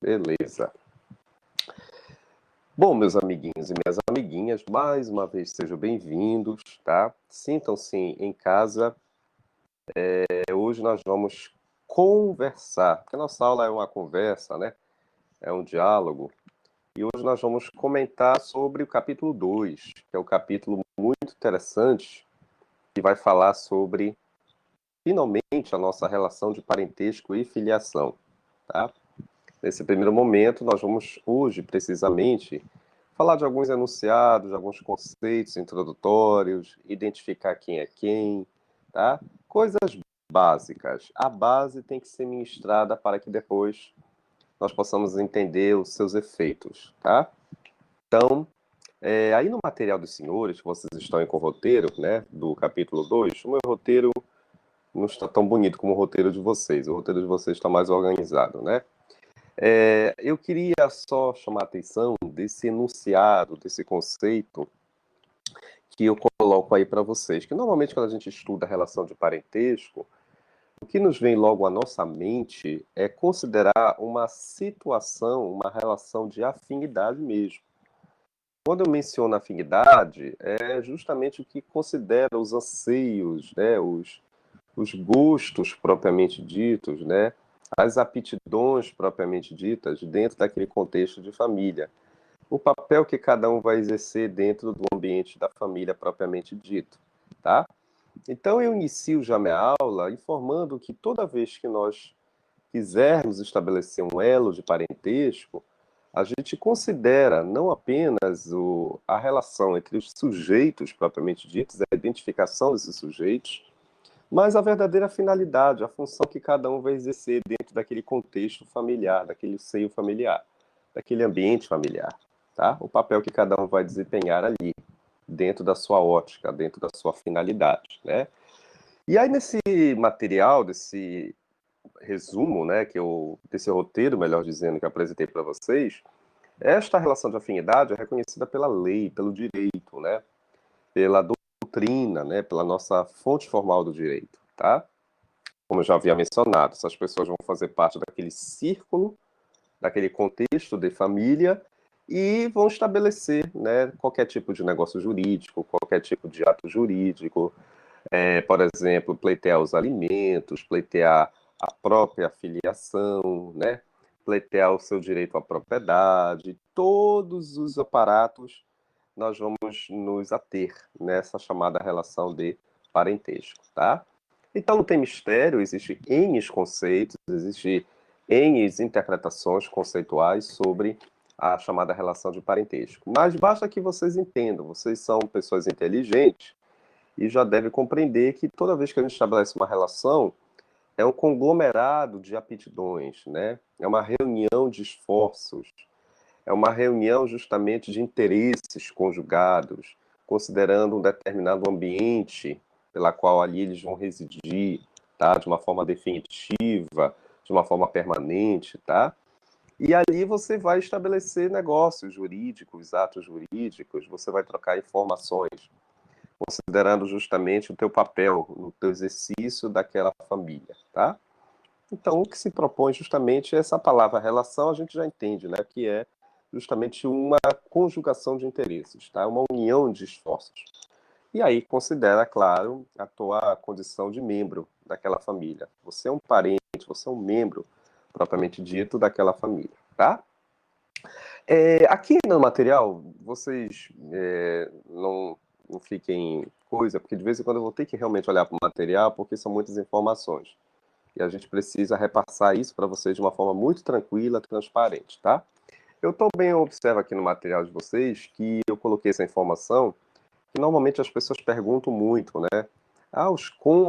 Beleza. Bom, meus amiguinhos e minhas amiguinhas, mais uma vez sejam bem-vindos, tá? Sintam-se em casa. Hoje nós vamos conversar, porque a nossa aula é uma conversa, né? É um diálogo. E hoje nós vamos comentar sobre o capítulo 2, que é um capítulo muito interessante, que vai falar sobre, finalmente, a nossa relação de parentesco e filiação, tá? Nesse primeiro momento, nós vamos hoje, precisamente, falar de alguns enunciados, de alguns conceitos introdutórios, identificar quem é quem, tá? Coisas básicas. A base tem que ser ministrada para que depois nós possamos entender os seus efeitos, tá? Então, aí no material dos senhores, que vocês estão aí com o roteiro, né, do capítulo 2, o meu roteiro não está tão bonito como o roteiro de vocês. O roteiro de vocês está mais organizado, né? Eu queria só chamar a atenção desse enunciado, desse conceito que eu coloco aí para vocês, que normalmente quando a gente estuda a relação de parentesco, o que nos vem logo à nossa mente é considerar uma situação, uma relação de afinidade mesmo. Quando eu menciono afinidade, é justamente o que considera os anseios, né, os gostos propriamente ditos, né, as aptidões propriamente ditas dentro daquele contexto de família. O papel que cada um vai exercer dentro do ambiente da família propriamente dito, tá? Então eu inicio já minha aula informando que toda vez que nós quisermos estabelecer um elo de parentesco, a gente considera não apenas a relação entre os sujeitos propriamente ditos, a identificação desses sujeitos, mas a verdadeira finalidade, a função que cada um vai exercer dentro daquele contexto familiar, daquele seio familiar, daquele ambiente familiar, tá? O papel que cada um vai desempenhar ali, dentro da sua ótica, dentro da sua finalidade, né? E aí nesse material, desse resumo, né, desse roteiro, melhor dizendo, que eu apresentei para vocês, esta relação de afinidade é reconhecida pela lei, pelo direito, né? Pela doutrina, né? Pela nossa fonte formal do direito, tá? Como eu já havia mencionado, essas pessoas vão fazer parte daquele círculo, daquele contexto de família e vão estabelecer, né, qualquer tipo de negócio jurídico, qualquer tipo de ato jurídico, por exemplo, pleitear os alimentos, pleitear a própria filiação, né, pleitear o seu direito à propriedade, todos os aparatos nós vamos nos ater nessa chamada relação de parentesco, tá? Então não tem mistério, existe N conceitos, existe N interpretações conceituais sobre a chamada relação de parentesco. Mas basta que vocês entendam, vocês são pessoas inteligentes e já devem compreender que toda vez que a gente estabelece uma relação, é um conglomerado de aptidões, né? É uma reunião de esforços, é uma reunião justamente de interesses conjugados, considerando um determinado ambiente pela qual ali eles vão residir, tá? De uma forma definitiva, de uma forma permanente, tá? E ali você vai estabelecer negócios jurídicos, atos jurídicos, você vai trocar informações, considerando justamente o teu papel no teu exercício daquela família, tá? Então, o que se propõe justamente é essa palavra relação, a gente já entende, né? Que é justamente uma conjugação de interesses, tá? Uma união de esforços. E aí considera, claro, a tua condição de membro daquela família. Você é um parente, você é um membro, propriamente dito, daquela família, tá? Aqui no material, vocês não fiquem coisa, porque de vez em quando eu vou ter que realmente olhar para o material, porque são muitas informações. E a gente precisa repassar isso para vocês de uma forma muito tranquila, transparente, tá? Eu também observo aqui no material de vocês que eu coloquei essa informação que normalmente as pessoas perguntam muito, né? Ah,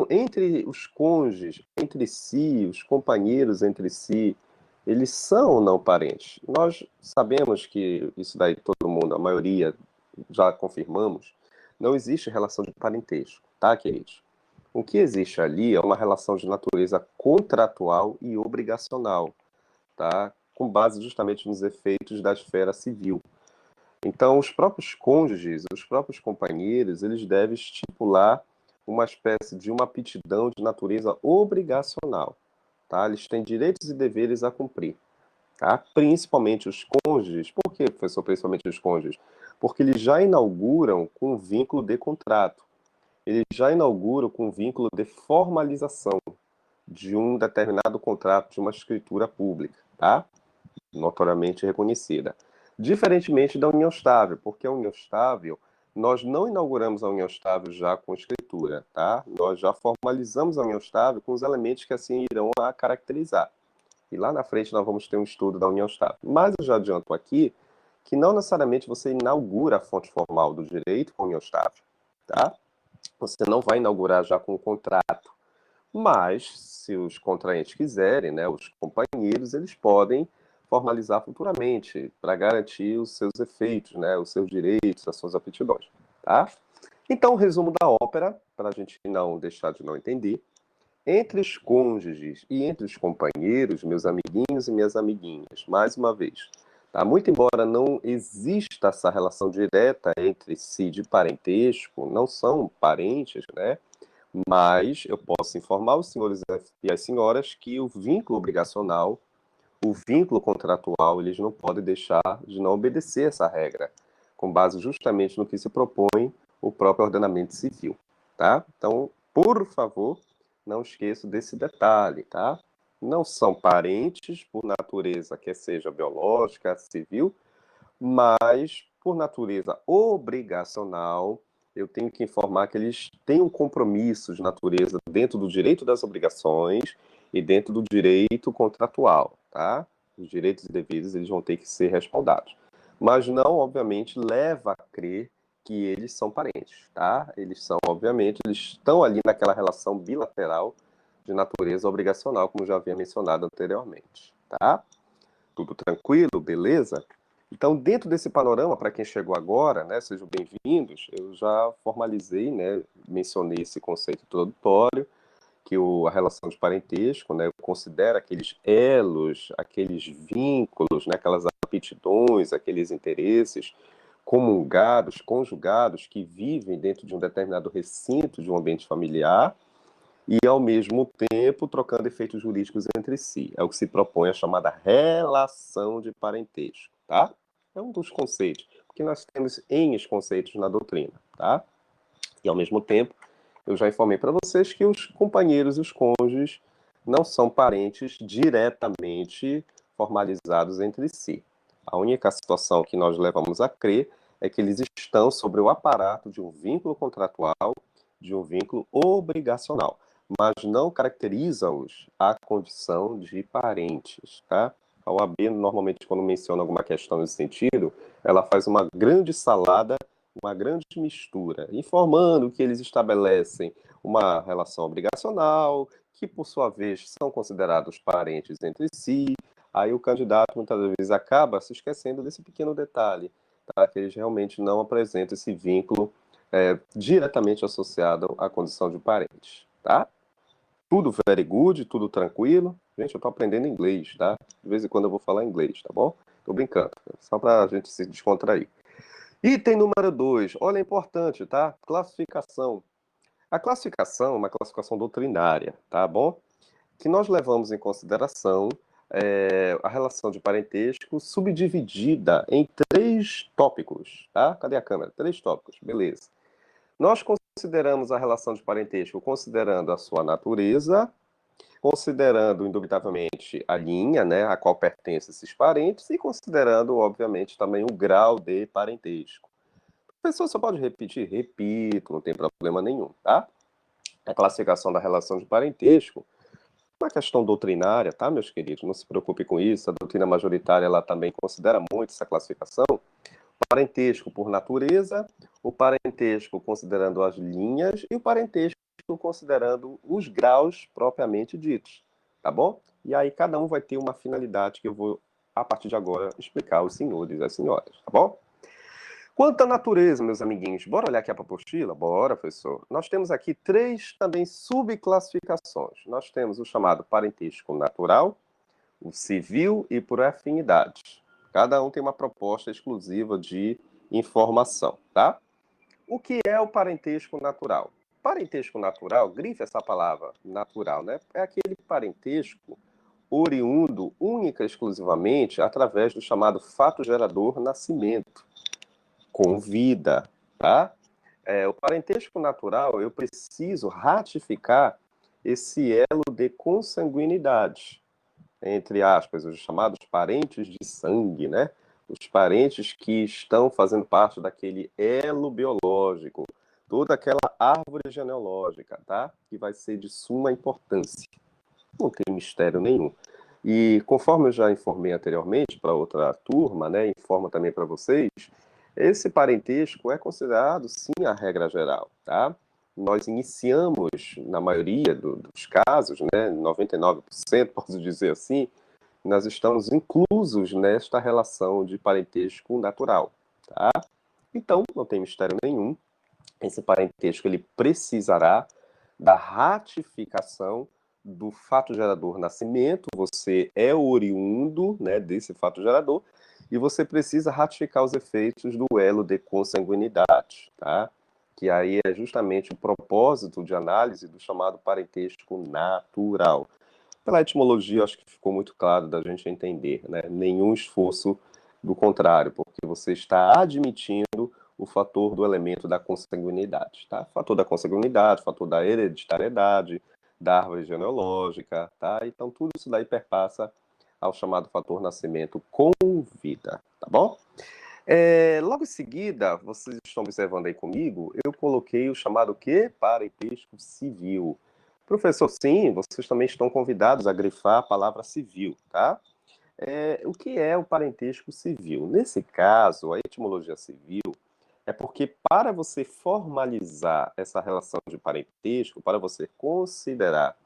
entre os cônjuges, entre si, os companheiros entre si, eles são ou não parentes? Nós sabemos que isso daí todo mundo, a maioria, já confirmamos, não existe relação de parentesco, tá, queridos? O que existe ali é uma relação de natureza contratual e obrigacional, tá? Com base justamente nos efeitos da esfera civil. Então, os próprios cônjuges, os próprios companheiros, eles devem estipular uma espécie de uma aptidão de natureza obrigacional, tá? Eles têm direitos e deveres a cumprir. tá? Principalmente os cônjuges. Por que, professor, principalmente os cônjuges? Porque eles já inauguram com um vínculo de contrato. Eles já inauguram com um vínculo de formalização de um determinado contrato, de uma escritura pública, tá? Notoriamente reconhecida. Diferentemente da união estável, porque a união estável, nós não inauguramos a união estável já com escritura, tá? Nós já formalizamos a união estável com os elementos que assim irão a caracterizar. E lá na frente nós vamos ter um estudo da união estável. Mas eu já adianto aqui que não necessariamente você inaugura a fonte formal do direito com a união estável, tá? Você não vai inaugurar já com o contrato. Mas, se os contraentes quiserem, né, os companheiros, eles podem formalizar futuramente para garantir os seus efeitos, né, os seus direitos, as suas aptidões, tá? Então, o resumo da ópera, para a gente não deixar de não entender, entre os cônjuges e entre os companheiros, meus amiguinhos e minhas amiguinhas, mais uma vez, tá? Muito embora não exista essa relação direta entre si de parentesco, não são parentes, né? Mas eu posso informar os senhores e as senhoras que o vínculo obrigacional, o vínculo contratual, eles não podem deixar de não obedecer essa regra, com base justamente no que se propõe o próprio ordenamento civil, tá? Então, por favor, não esqueça desse detalhe, tá? Não são parentes por natureza, quer seja biológica, civil, mas por natureza obrigacional, eu tenho que informar que eles têm um compromisso de natureza dentro do direito das obrigações e dentro do direito contratual, tá? Os direitos e deveres, eles vão ter que ser respaldados. Mas não, obviamente, leva a crer que eles são parentes, tá? Eles são, obviamente, eles estão ali naquela relação bilateral de natureza obrigacional, como já havia mencionado anteriormente, tá? Tudo tranquilo, beleza? Então, dentro desse panorama, para quem chegou agora, né, sejam bem-vindos, eu já formalizei, né, mencionei esse conceito introdutório, que a relação de parentesco, né, considera aqueles elos, aqueles vínculos, né, aquelas aptidões, aqueles interesses comungados, conjugados, que vivem dentro de um determinado recinto de um ambiente familiar, e, ao mesmo tempo, trocando efeitos jurídicos entre si. É o que se propõe a chamada relação de parentesco, tá? É um dos conceitos, porque nós temos N conceitos na doutrina, tá? E, ao mesmo tempo, eu já informei para vocês que os companheiros e os cônjuges não são parentes diretamente formalizados entre si. A única situação que nós levamos a crer é que eles estão sobre o aparato de um vínculo contratual, de um vínculo obrigacional, mas não caracteriza-os a condição de parentes, tá? A OAB, normalmente, quando menciona alguma questão nesse sentido, ela faz uma grande salada, uma grande mistura, informando que eles estabelecem uma relação obrigacional, que, por sua vez, são considerados parentes entre si. Aí o candidato, muitas vezes, acaba se esquecendo desse pequeno detalhe, tá? Que eles realmente não apresentam esse vínculo diretamente associado à condição de parentes, tá? Tudo very good, tudo tranquilo. Gente, eu tô aprendendo inglês, tá? De vez em quando eu vou falar inglês, tá bom? Tô brincando, só pra gente se descontrair. Item número 2, olha, é importante, tá? Classificação. A classificação é uma classificação doutrinária, tá bom? Que nós levamos em consideração a relação de parentesco subdividida em 3 tópicos, tá? Cadê a câmera? 3 tópicos, beleza. Nós consideramos a relação de parentesco considerando a sua natureza, considerando, indubitavelmente, a linha, né, a qual pertencem esses parentes, e considerando, obviamente, também o grau de parentesco. A pessoa só pode repetir? Repito, não tem problema nenhum, tá? A classificação da relação de parentesco é uma questão doutrinária, tá, meus queridos? Não se preocupe com isso, a doutrina majoritária, ela também considera muito essa classificação. Parentesco por natureza, o parentesco considerando as linhas e o parentesco considerando os graus propriamente ditos, tá bom? E aí cada um vai ter uma finalidade que eu vou, a partir de agora, explicar aos senhores e às senhoras, tá bom? Quanto à natureza, meus amiguinhos, bora olhar aqui a apostila? Bora, professor. Nós temos aqui 3 também subclassificações. Nós temos o chamado parentesco natural, o civil e por afinidade. Cada um tem uma proposta exclusiva de informação, tá? O que é o parentesco natural? Parentesco natural, grife essa palavra natural, né? É aquele parentesco oriundo única e exclusivamente através do chamado fato gerador nascimento, com vida, tá? O parentesco natural, eu preciso ratificar esse elo de consanguinidade, entre aspas, os chamados parentes de sangue, né? Os parentes que estão fazendo parte daquele elo biológico, toda aquela árvore genealógica, tá? Que vai ser de suma importância. Não tem mistério nenhum. E conforme eu já informei anteriormente para outra turma, né, informo também para vocês, esse parentesco é considerado, sim, a regra geral, tá? Nós iniciamos, na maioria dos casos, né, 99%, posso dizer assim, nós estamos inclusos nesta relação de parentesco natural, tá? Então, não tem mistério nenhum, esse parentesco ele precisará da ratificação do fato gerador nascimento, você é oriundo, né, desse fato gerador, e você precisa ratificar os efeitos do elo de consanguinidade, tá? Que aí é justamente o propósito de análise do chamado parentesco natural. Pela etimologia, acho que ficou muito claro da gente entender, né? Nenhum esforço do contrário, porque você está admitindo o fator do elemento da consanguinidade, tá? Fator da consanguinidade, fator da hereditariedade, da árvore genealógica, tá? Então, tudo isso daí perpassa ao chamado fator nascimento com vida, tá bom? Logo em seguida, vocês estão observando aí comigo, eu coloquei o chamado quê? Parentesco civil. Professor, sim, vocês também estão convidados a grifar a palavra civil, tá? O que é o parentesco civil? Nesse caso, a etimologia civil é porque para você formalizar essa relação de parentesco, para você considerar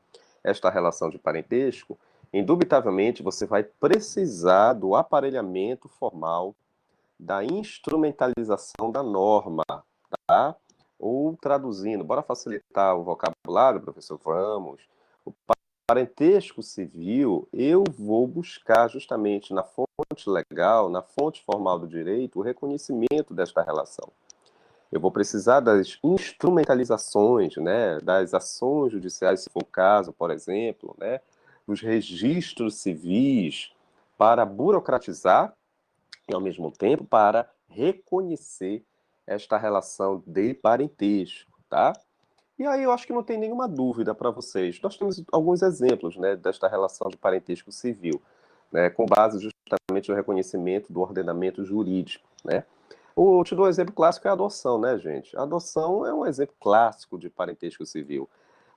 esta relação de parentesco, indubitavelmente você vai precisar do aparelhamento formal da instrumentalização da norma, tá? Ou traduzindo, bora facilitar o vocabulário, professor? Vamos. O parentesco civil, eu vou buscar justamente na fonte legal, na fonte formal do direito, o reconhecimento desta relação. Eu vou precisar das instrumentalizações, né, das ações judiciais, se for o caso, por exemplo, né, dos registros civis para burocratizar e, ao mesmo tempo, para reconhecer esta relação de parentesco, tá? E aí eu acho que não tem nenhuma dúvida para vocês. Nós temos alguns exemplos, né, desta relação de parentesco civil, né, com base justamente no reconhecimento do ordenamento jurídico, né? Eu te dou um exemplo clássico, é a adoção, né, gente? A adoção é um exemplo clássico de parentesco civil,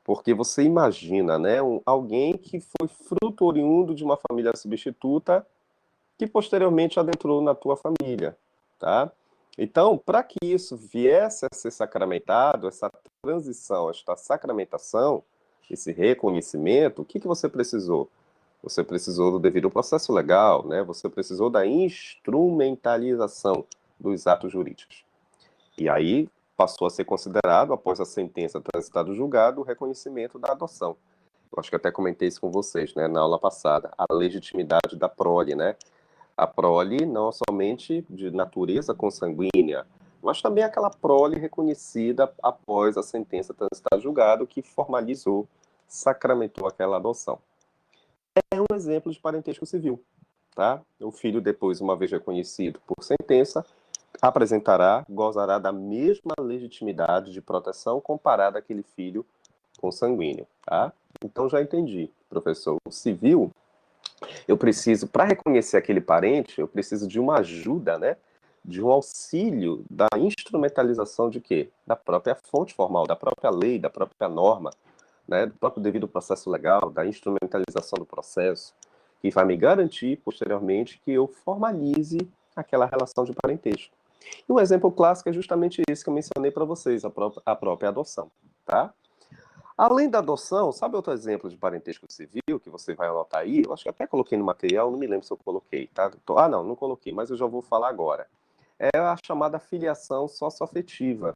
porque você imagina, né, alguém que foi fruto oriundo de uma família substituta que posteriormente adentrou na tua família, tá? Então, para que isso viesse a ser sacramentado, essa transição, esta sacramentação, esse reconhecimento, o que que você precisou? Você precisou do devido processo legal, né? Você precisou da instrumentalização dos atos jurídicos. E aí passou a ser considerado, após a sentença transitada do julgado, o reconhecimento da adoção. Eu acho que até comentei isso com vocês, né, na aula passada, a legitimidade da prole, né? A prole não somente de natureza consanguínea, mas também aquela prole reconhecida após a sentença transitada julgado que formalizou, sacramentou aquela adoção. É um exemplo de parentesco civil, tá? O filho depois, uma vez reconhecido por sentença, apresentará, gozará da mesma legitimidade de proteção comparada àquele filho consanguíneo, tá? Então já entendi, professor. O civil eu preciso, para reconhecer aquele parente, eu preciso de uma ajuda, né? De um auxílio da instrumentalização de quê? Da própria fonte formal, da própria lei, da própria norma, né? Do próprio devido processo legal, da instrumentalização do processo, que vai me garantir, posteriormente, que eu formalize aquela relação de parentesco. E um exemplo clássico é justamente esse que eu mencionei para vocês, a própria adoção, tá? Além da adoção, sabe outro exemplo de parentesco civil que você vai anotar aí? Eu acho que até coloquei no material, não me lembro se eu coloquei, tá? Ah, não, não coloquei, mas eu já vou falar agora. É a chamada filiação socioafetiva,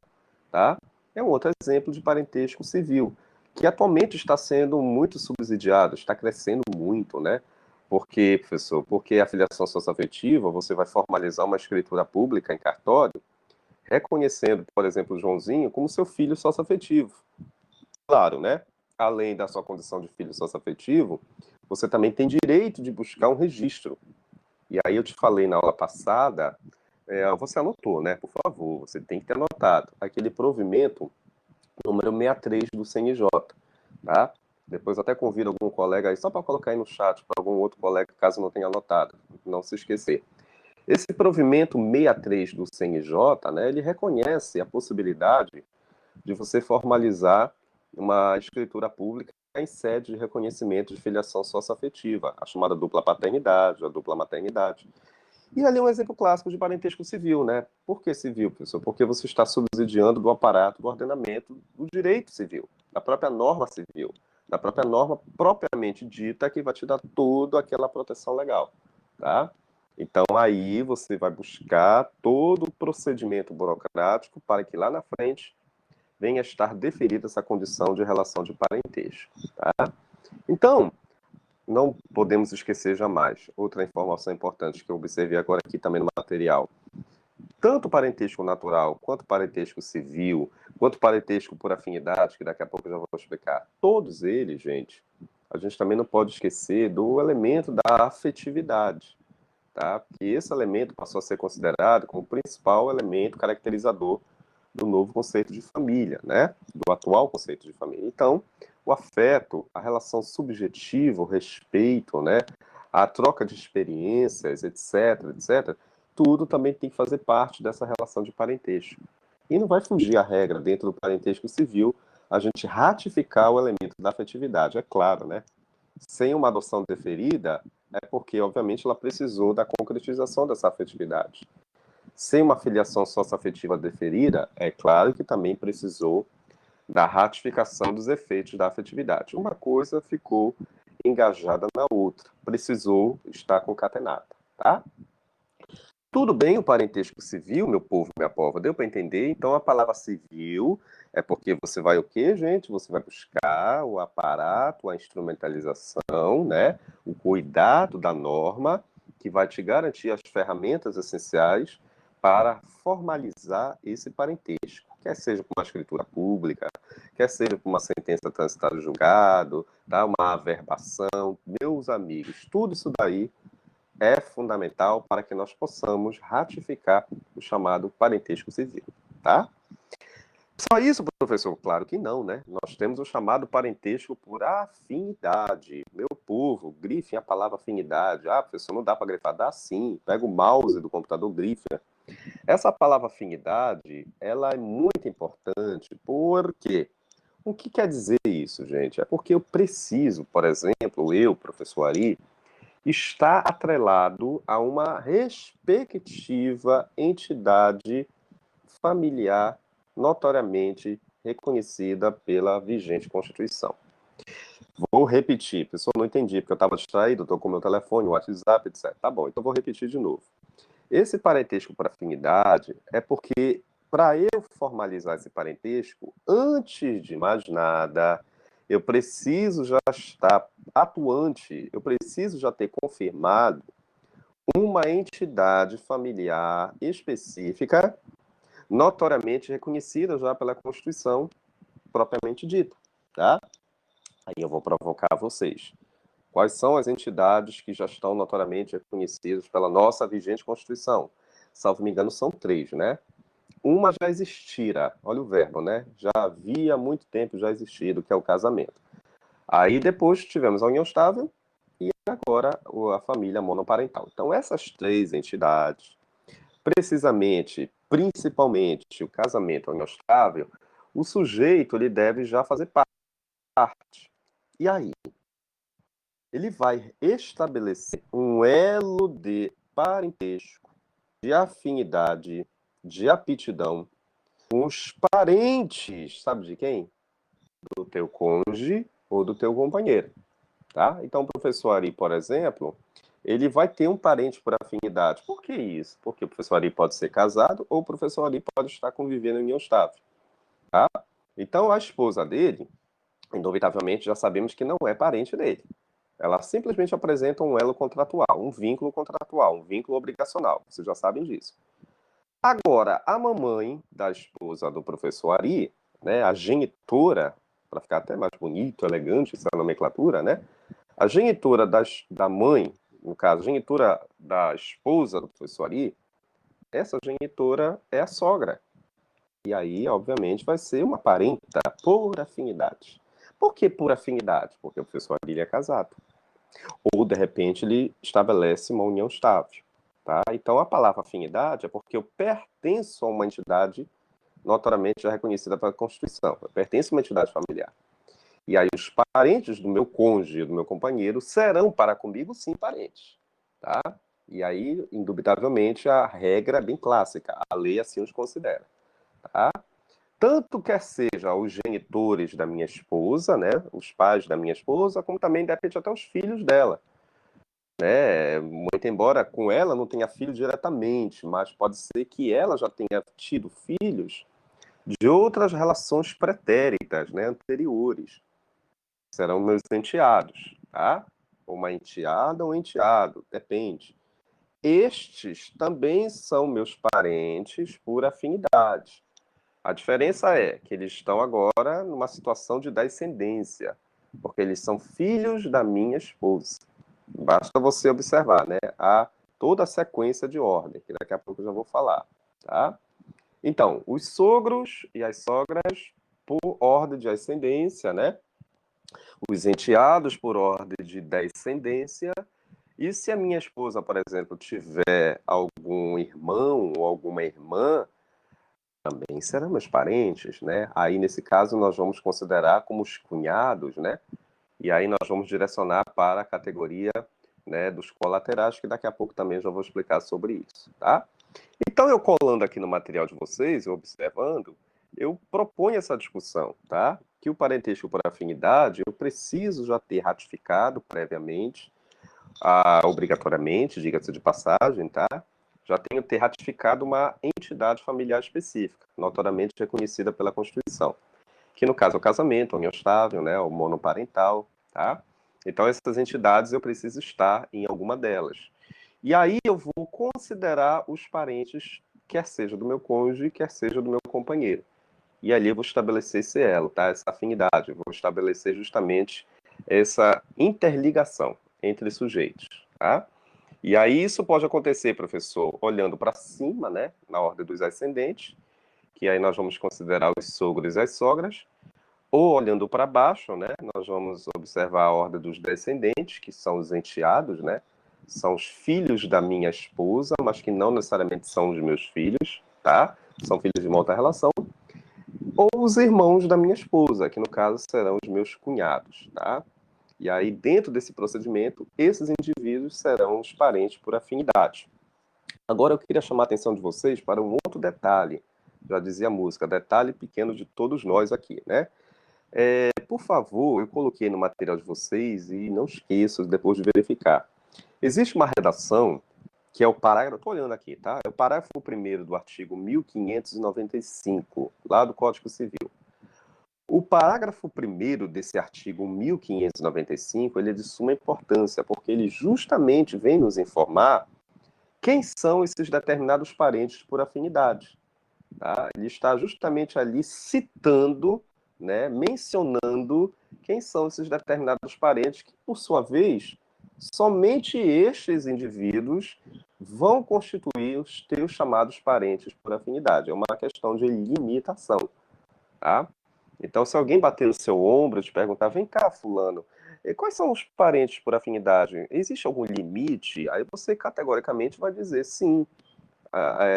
tá? É um outro exemplo de parentesco civil, que atualmente está sendo muito subsidiado, está crescendo muito, né? Por quê, professor? Porque a filiação socioafetiva, você vai formalizar uma escritura pública em cartório, reconhecendo, por exemplo, o Joãozinho como seu filho socioafetivo. Claro, né? Além da sua condição de filho socioafetivo, você também tem direito de buscar um registro. E aí eu te falei na aula passada, você anotou, né? Por favor, você tem que ter anotado aquele provimento número 63 do CNJ, tá? Depois eu até convido algum colega aí, só para colocar aí no chat, para algum outro colega, caso não tenha anotado, não se esquecer. Esse provimento 63 do CNJ, né, ele reconhece a possibilidade de você formalizar uma escritura pública em sede de reconhecimento de filiação socioafetiva, a chamada dupla paternidade, a dupla maternidade. E ali é um exemplo clássico de parentesco civil, né? Por que civil, professor? Porque você está subsidiando do aparato do ordenamento do direito civil, da própria norma civil, da própria norma propriamente dita que vai te dar toda aquela proteção legal, tá? Então aí você vai buscar todo o procedimento burocrático para que lá na frente venha a estar deferida essa condição de relação de parentesco, tá? Então, não podemos esquecer jamais. Outra informação importante que eu observei agora aqui também no material. Tanto parentesco natural, quanto parentesco civil, quanto parentesco por afinidade, que daqui a pouco eu já vou explicar. Todos eles, gente, a gente também não pode esquecer do elemento da afetividade, tá? Que esse elemento passou a ser considerado como o principal elemento caracterizador do novo conceito de família, né? Do atual conceito de família. Então, o afeto, a relação subjetiva, o respeito, né? A troca de experiências, etc, etc, tudo também tem que fazer parte dessa relação de parentesco. E não vai fugir a regra dentro do parentesco civil a gente ratificar o elemento da afetividade, é claro, né? Sem uma adoção deferida, é porque, obviamente, ela precisou da concretização dessa afetividade. Sem uma filiação socioafetiva deferida, é claro que também precisou da ratificação dos efeitos da afetividade. Uma coisa ficou engajada na outra, precisou estar concatenada, tá? Tudo bem o parentesco civil, meu povo, minha pova, deu para entender? Então a palavra civil é porque você vai o quê, gente? Você vai buscar o aparato, a instrumentalização, né? O cuidado da norma que vai te garantir as ferramentas essenciais para formalizar esse parentesco, quer seja por uma escritura pública, quer seja por uma sentença transitada em julgado, tá? Uma averbação, meus amigos, tudo isso daí é fundamental para que nós possamos ratificar o chamado parentesco civil, tá? Só isso, professor? Claro que não, né? Nós temos o chamado parentesco por afinidade. Meu povo, grifem a palavra afinidade. Ah, professor, não dá para grifar? Dá sim. Pega o mouse do computador, grifa. Essa palavra afinidade, ela é muito importante, porque o que quer dizer isso, gente? É porque eu preciso, por exemplo, eu, professor Ari, está atrelado a uma respectiva entidade familiar notoriamente reconhecida pela vigente Constituição. Vou repetir, pessoal, não entendi, porque eu estava distraído, estou com o meu telefone, o WhatsApp, etc. Tá bom, então vou repetir de novo. Esse parentesco por afinidade é porque, para eu formalizar esse parentesco, antes de mais nada, eu preciso já estar atuante, eu preciso já ter confirmado uma entidade familiar específica, notoriamente reconhecida já pela Constituição propriamente dita, tá? Aí eu vou provocar vocês. Quais são as entidades que já estão notoriamente reconhecidas pela nossa vigente Constituição? Salvo me engano, são três, né? Uma já existira, olha o verbo, né? Já havia muito tempo já existido, que é o casamento. Aí depois tivemos a união estável e agora a família monoparental. Então essas três entidades, precisamente, principalmente o casamento, a união estável, o sujeito ele deve já fazer parte. E aí? Ele vai estabelecer um elo de parentesco, de afinidade, de aptidão com os parentes, sabe de quem? Do teu cônjuge ou do teu companheiro, tá? Então, o professor Ari, por exemplo, ele vai ter um parente por afinidade. Por que isso? Porque o professor Ari pode ser casado ou o professor Ari pode estar convivendo em união estável, tá? Então, a esposa dele, indubitavelmente, já sabemos que não é parente dele. Ela simplesmente apresenta um elo contratual, um vínculo obrigacional. Vocês já sabem disso. Agora, a mamãe da esposa do professor Ari, né, a genitora, para ficar até mais bonito, elegante essa nomenclatura, né? A genitora da mãe, no caso, a genitora da esposa do professor Ari, essa genitora é a sogra. E aí, obviamente, vai ser uma parenta por afinidade. Por que por afinidade? Porque o professor Ari é casado. Ou, de repente, ele estabelece uma união estável. Tá? Então, a palavra afinidade é porque eu pertenço a uma entidade notoriamente já reconhecida pela Constituição. Eu pertenço a uma entidade familiar. E aí os parentes do meu cônjuge, do meu companheiro, serão para comigo, sim, parentes. Tá? E aí, indubitavelmente, a regra é bem clássica. A lei assim os considera. Tá? Tanto quer seja os genitores da minha esposa, né, os pais da minha esposa, como também, de repente, até os filhos dela. Né? Muito embora com ela não tenha filho diretamente, mas pode ser que ela já tenha tido filhos de outras relações pretéritas, né, anteriores. Serão meus enteados, tá? Uma enteada ou enteado, depende. Estes também são meus parentes por afinidade. A diferença é que eles estão agora numa situação de descendência, porque eles são filhos da minha esposa. Basta você observar, né? Há toda a sequência de ordem, que daqui a pouco eu já vou falar, tá? Então, os sogros e as sogras por ordem de ascendência, né? Os enteados por ordem de descendência. E se a minha esposa, por exemplo, tiver algum irmão ou alguma irmã, também serão meus parentes, né? Aí, nesse caso, nós vamos considerar como os cunhados, né? E aí nós vamos direcionar para a categoria, né, dos colaterais, que daqui a pouco também já vou explicar sobre isso, tá? Então, eu colando aqui no material de vocês, observando, eu proponho essa discussão, tá? Que o parentesco por afinidade, eu preciso já ter ratificado previamente, obrigatoriamente, diga-se de passagem, tá? Já tenho que ter ratificado uma entidade familiar específica, notoriamente reconhecida pela Constituição, que no caso é o casamento, a união estável, né, o monoparental, tá? Então, essas entidades eu preciso estar em alguma delas. E aí eu vou considerar os parentes, quer seja do meu cônjuge, quer seja do meu companheiro. E ali eu vou estabelecer esse elo, tá? Essa afinidade. Eu vou estabelecer justamente essa interligação entre sujeitos, tá? E aí isso pode acontecer, professor, olhando para cima, né? Na ordem dos ascendentes, que aí nós vamos considerar os sogros e as sogras, ou olhando para baixo, né? Nós vamos observar a ordem dos descendentes, que são os enteados, né? São os filhos da minha esposa, mas que não necessariamente são os meus filhos, tá? São filhos de uma outra relação. Ou os irmãos da minha esposa, que no caso serão os meus cunhados, tá? E aí, dentro desse procedimento, esses indivíduos serão os parentes por afinidade. Agora, eu queria chamar a atenção de vocês para um outro detalhe. Já dizia a música, detalhe pequeno de todos nós aqui, né? Por favor, eu coloquei no material de vocês e não esqueçam depois de verificar. Existe uma redação que é o parágrafo, estou olhando aqui, tá? É o parágrafo primeiro do artigo 1595, lá do Código Civil. O parágrafo primeiro desse artigo 1595, ele é de suma importância, porque ele justamente vem nos informar quem são esses determinados parentes por afinidade. Tá? Ele está justamente ali citando, né, mencionando quem são esses determinados parentes que, por sua vez, somente estes indivíduos vão constituir os teus chamados parentes por afinidade. É uma questão de limitação, tá? Então, se alguém bater no seu ombro e te perguntar, vem cá, fulano, quais são os parentes por afinidade? Existe algum limite? Aí você categoricamente vai dizer sim.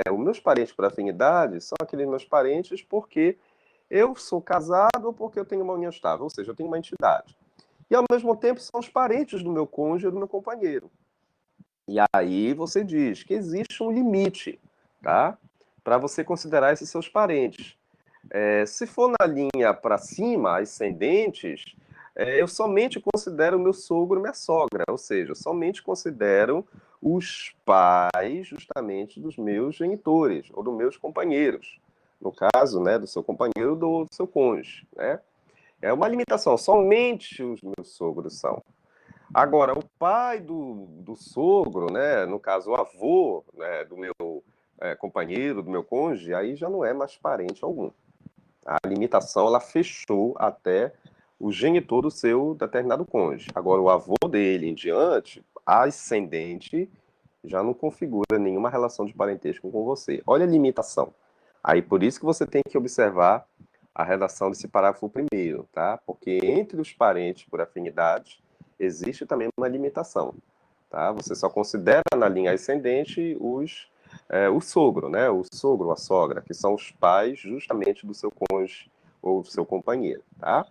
Os meus parentes por afinidade são aqueles meus parentes porque eu sou casado ou porque eu tenho uma união estável, ou seja, eu tenho uma entidade. E ao mesmo tempo são os parentes do meu cônjuge e do meu companheiro. E aí você diz que existe um limite, tá? Para você considerar esses seus parentes. Se for na linha para cima, ascendentes, eu somente considero meu sogro e minha sogra, ou seja, eu somente considero os pais, justamente, dos meus genitores, ou dos meus companheiros. No caso, né, do seu companheiro ou do seu cônjuge, né? É uma limitação, somente os meus sogros são. Agora, o pai do sogro, né, no caso, o avô, né, do meu companheiro, do meu cônjuge, aí já não é mais parente algum. A limitação ela fechou até o genitor do seu determinado cônjuge. Agora, o avô dele em diante, ascendente, já não configura nenhuma relação de parentesco com você. Olha a limitação. Aí, por isso que você tem que observar a redação desse parágrafo primeiro, tá? Porque entre os parentes por afinidade, existe também uma limitação, tá? Você só considera na linha ascendente o sogro, né? O sogro, a sogra, que são os pais justamente do seu cônjuge ou do seu companheiro, tá?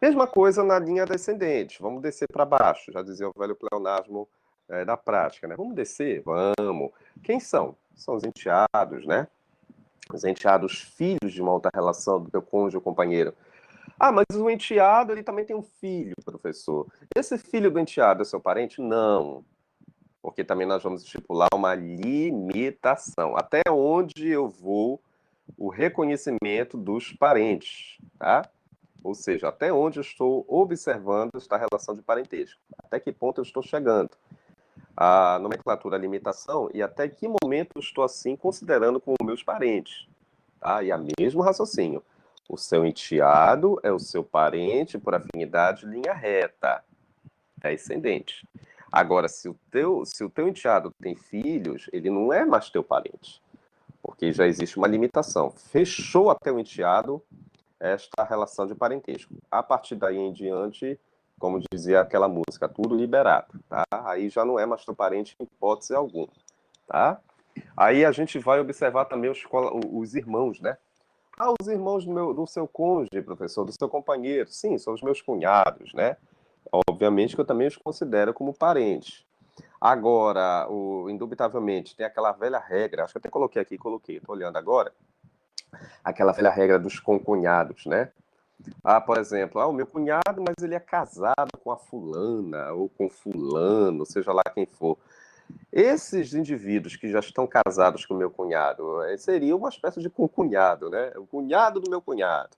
Mesma coisa na linha descendente. Vamos descer para baixo, já dizia o velho pleonasmo da prática, né? Vamos descer? Vamos. Quem são? São os enteados, né? Os enteados filhos de uma outra relação do teu cônjuge ou companheiro. Ah, mas o enteado, ele também tem um filho, professor. Esse filho do enteado é seu parente? Não. Porque também nós vamos estipular uma limitação. Até onde eu vou o reconhecimento dos parentes, tá? Ou seja, até onde eu estou observando esta relação de parentesco. Até que ponto eu estou chegando. A nomenclatura, a limitação, e até que momento eu estou assim considerando como meus parentes. Tá? E a mesmo raciocínio. O seu enteado é o seu parente por afinidade linha reta, é ascendente. Agora, se o teu enteado tem filhos, ele não é mais teu parente, porque já existe uma limitação. Fechou até o enteado esta relação de parentesco. A partir daí em diante, como dizia aquela música, tudo liberado, tá? Aí já não é mais teu parente em hipótese alguma, tá? Aí a gente vai observar também os irmãos, né? Ah, os irmãos do seu cônjuge, professor, do seu companheiro. Sim, são os meus cunhados, né? Obviamente que eu também os considero como parentes. Agora, indubitavelmente, tem aquela velha regra, acho que até coloquei aqui, estou olhando agora, aquela velha regra dos concunhados, né? Ah, por exemplo, o meu cunhado, mas ele é casado com a fulana ou com fulano, seja lá quem for. Esses indivíduos que já estão casados com o meu cunhado, seria uma espécie de concunhado, né? O cunhado do meu cunhado.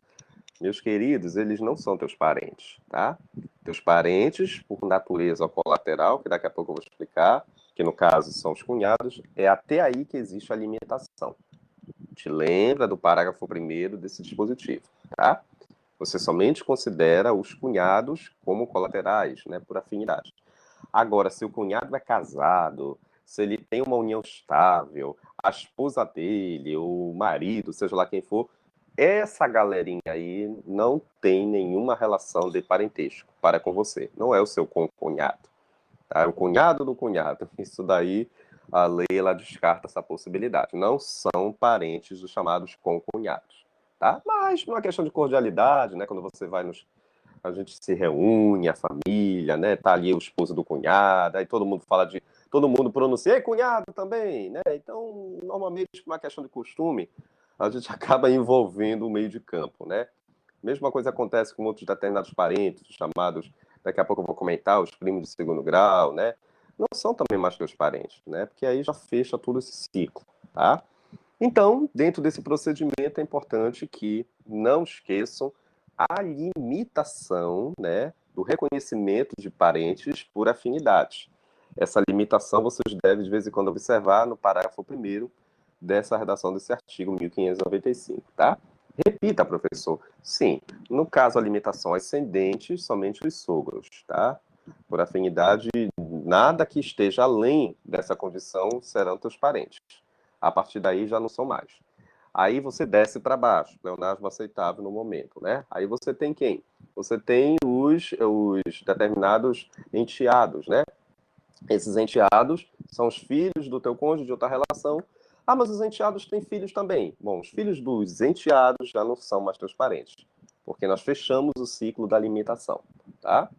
Meus queridos, eles não são teus parentes, tá? Teus parentes, por natureza ou colateral, que daqui a pouco eu vou explicar, que no caso são os cunhados, é até aí que existe a limitação. Te lembra do parágrafo primeiro desse dispositivo, tá? Você somente considera os cunhados como colaterais, né, por afinidade. Agora, se o cunhado é casado, se ele tem uma união estável, a esposa dele, o marido, seja lá quem for, essa galerinha aí não tem nenhuma relação de parentesco para com você. Não é o seu cunhado. Tá? É o cunhado do cunhado. Isso daí, a lei ela descarta essa possibilidade. Não são parentes dos chamados concunhados. Tá? Mas, numa questão de cordialidade, né, quando você vai nos a gente se reúne, a família, né? Tá ali o esposo do cunhado, aí todo mundo fala de. Todo mundo pronuncia, ei, cunhado também, né? Então, normalmente, por uma questão de costume, a gente acaba envolvendo o meio de campo, né? Mesma coisa acontece com outros determinados parentes, chamados, daqui a pouco eu vou comentar, os primos de segundo grau, né? Não são também mais teus parentes, né? Porque aí já fecha todo esse ciclo, tá? Então, dentro desse procedimento, é importante que não esqueçam a limitação, né, do reconhecimento de parentes por afinidade. Essa limitação vocês devem, de vez em quando, observar no parágrafo primeiro dessa redação desse artigo 1595, tá? Repita, professor. Sim, no caso a limitação ascendente, somente os sogros, tá? Por afinidade, nada que esteja além dessa condição serão teus parentes. A partir daí já não são mais. Aí você desce para baixo, pleonasmo aceitável no momento, né? Aí você tem quem? Você tem os determinados enteados, né? Esses enteados são os filhos do teu cônjuge de outra relação. Ah, mas os enteados têm filhos também. Bom, os filhos dos enteados já não são mais teus parentes, porque nós fechamos o ciclo da limitação, tá?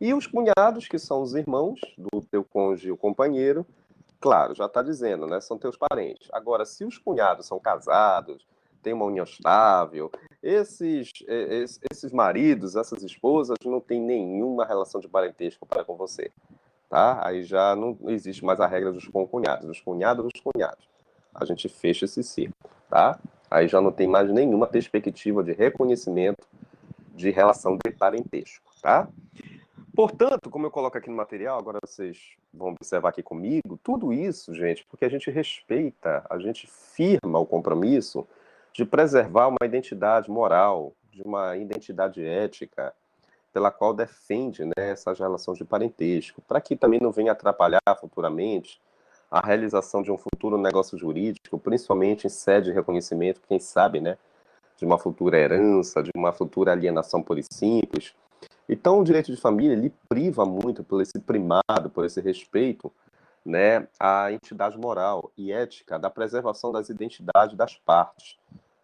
E os cunhados, que são os irmãos do teu cônjuge ou companheiro, claro, já está dizendo, né? São teus parentes. Agora, se os cunhados são casados, têm uma união estável, esses maridos, essas esposas não têm nenhuma relação de parentesco para com você, tá? Aí já não existe mais a regra dos concunhados, dos cunhados dos cunhados. A gente fecha esse ciclo, tá? Aí já não tem mais nenhuma perspectiva de reconhecimento de relação de parentesco, tá? Portanto, como eu coloco aqui no material, agora vocês vão observar aqui comigo, tudo isso, gente, porque a gente respeita, a gente firma o compromisso de preservar uma identidade moral, de uma identidade ética, pela qual defende, né, essas relações de parentesco, para que também não venha atrapalhar futuramente a realização de um futuro negócio jurídico, principalmente em sede de reconhecimento, quem sabe, né, de uma futura herança, de uma futura alienação pura e simples. Então, o direito de família, ele priva muito por esse primado, por esse respeito, né, à entidade moral e ética da preservação das identidades das partes.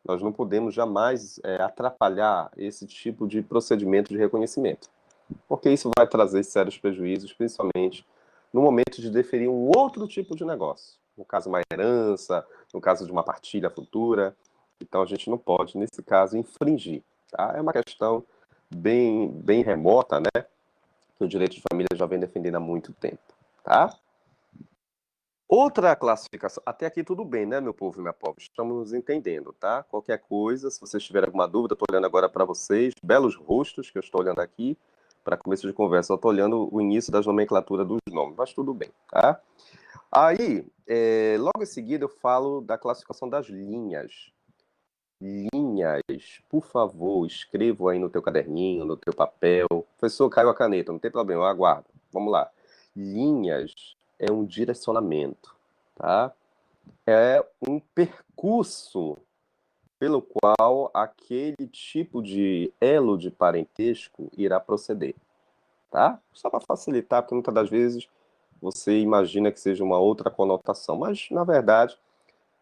Nós não podemos jamais atrapalhar esse tipo de procedimento de reconhecimento, porque isso vai trazer sérios prejuízos, principalmente no momento de deferir um outro tipo de negócio. No caso, uma herança, no caso de uma partilha futura. Então, a gente não pode, nesse caso, infringir. Tá? É uma questão bem remota, né? Que o direito de família já vem defendendo há muito tempo. Tá? Outra classificação, até aqui tudo bem, né, meu povo e minha povo? Estamos nos entendendo, tá? Qualquer coisa, se vocês tiverem alguma dúvida, estou olhando agora para vocês, belos rostos que eu estou olhando aqui, para começo de conversa, eu estou olhando o início das nomenclaturas dos nomes, mas tudo bem, tá? Aí, logo em seguida, eu falo da classificação das linhas. Linhas, por favor, escreva aí no teu caderninho, no teu papel. Professor, caiu a caneta, não tem problema, eu aguardo. Vamos lá. Linhas é um direcionamento, tá? É um percurso pelo qual aquele tipo de elo de parentesco irá proceder, tá? Só para facilitar, porque muitas das vezes você imagina que seja uma outra conotação, mas na verdade,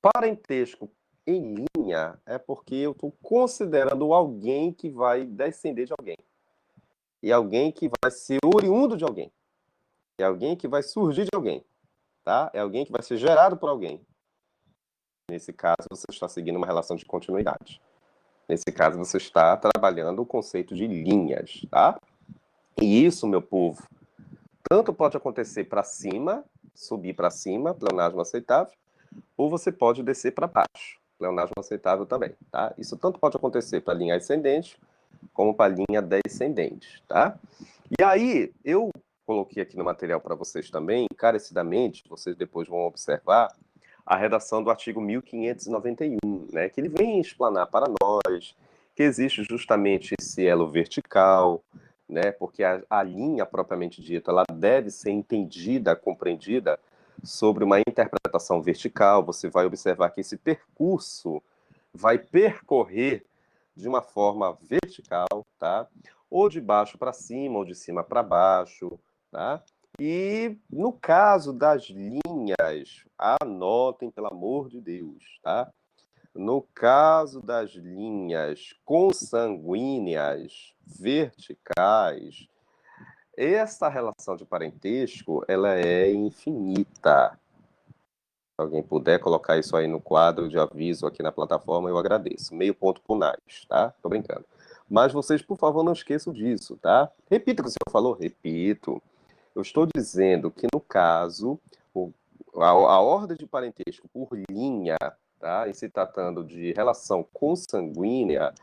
parentesco em linha é porque eu estou considerando alguém que vai descender de alguém, e alguém que vai ser oriundo de alguém, é alguém que vai surgir de alguém, tá? É alguém que vai ser gerado por alguém. Nesse caso, você está seguindo uma relação de continuidade. Nesse caso, você está trabalhando o conceito de linhas, tá? E isso, meu povo, tanto pode acontecer para cima, subir para cima, pleonasmo aceitável, ou você pode descer para baixo, pleonasmo aceitável também, tá? Isso tanto pode acontecer para linha ascendente, como para linha descendente, tá? E aí, eu coloquei aqui no material para vocês também, encarecidamente, vocês depois vão observar, a redação do artigo 1591, né, que ele vem explanar para nós que existe justamente esse elo vertical, né, porque a linha propriamente dita, ela deve ser entendida, compreendida sobre uma interpretação vertical. Você vai observar que esse percurso vai percorrer de uma forma vertical, tá? Ou de baixo para cima, ou de cima para baixo, tá? E no caso das linhas, anotem, pelo amor de Deus, tá? No caso das linhas consanguíneas verticais, essa relação de parentesco, ela é infinita. Se alguém puder colocar isso aí no quadro de aviso aqui na plataforma, eu agradeço. Meio ponto pro Nais, tá? Tô brincando. Mas vocês, por favor, não esqueçam disso, tá? Repita o que o senhor falou. Repito. Eu estou dizendo que, no caso, a ordem de parentesco por linha, tá? E se tratando de relação consanguínea,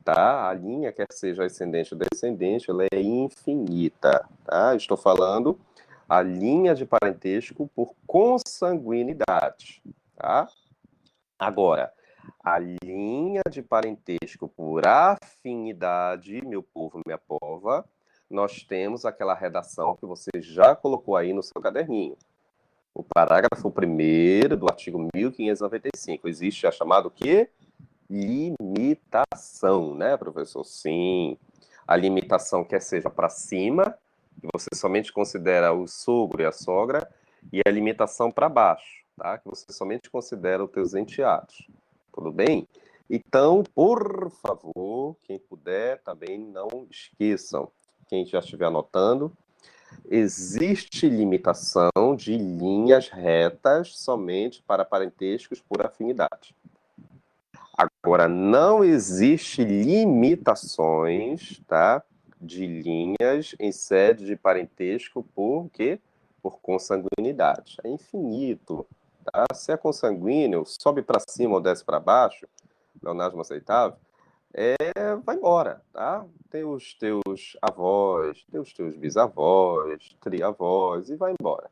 tá? A linha, quer seja ascendente ou descendente, ela é infinita, tá? Estou falando a linha de parentesco por consanguinidade, tá? Agora, a linha de parentesco por afinidade, meu povo, minha pova, nós temos aquela redação que você já colocou aí no seu caderninho. O parágrafo 1º do artigo 1595. Existe a chamada o quê? Limitação, né, professor? Sim. A limitação quer seja para cima, que você somente considera o sogro e a sogra, e a limitação para baixo, tá? Que você somente considera os teus enteados. Tudo bem? Então, por favor, quem puder, também não esqueçam. Quem já estiver anotando, existe limitação de linhas retas somente para parentescos por afinidade. Agora, não existe limitações, tá, de linhas em sede de parentesco por quê? Por consanguinidade. É infinito, tá? Se é consanguíneo, sobe para cima ou desce para baixo, pleonasmo aceitável, vai embora, tá? Tem os teus avós, tem os teus bisavós, triavós, e vai embora.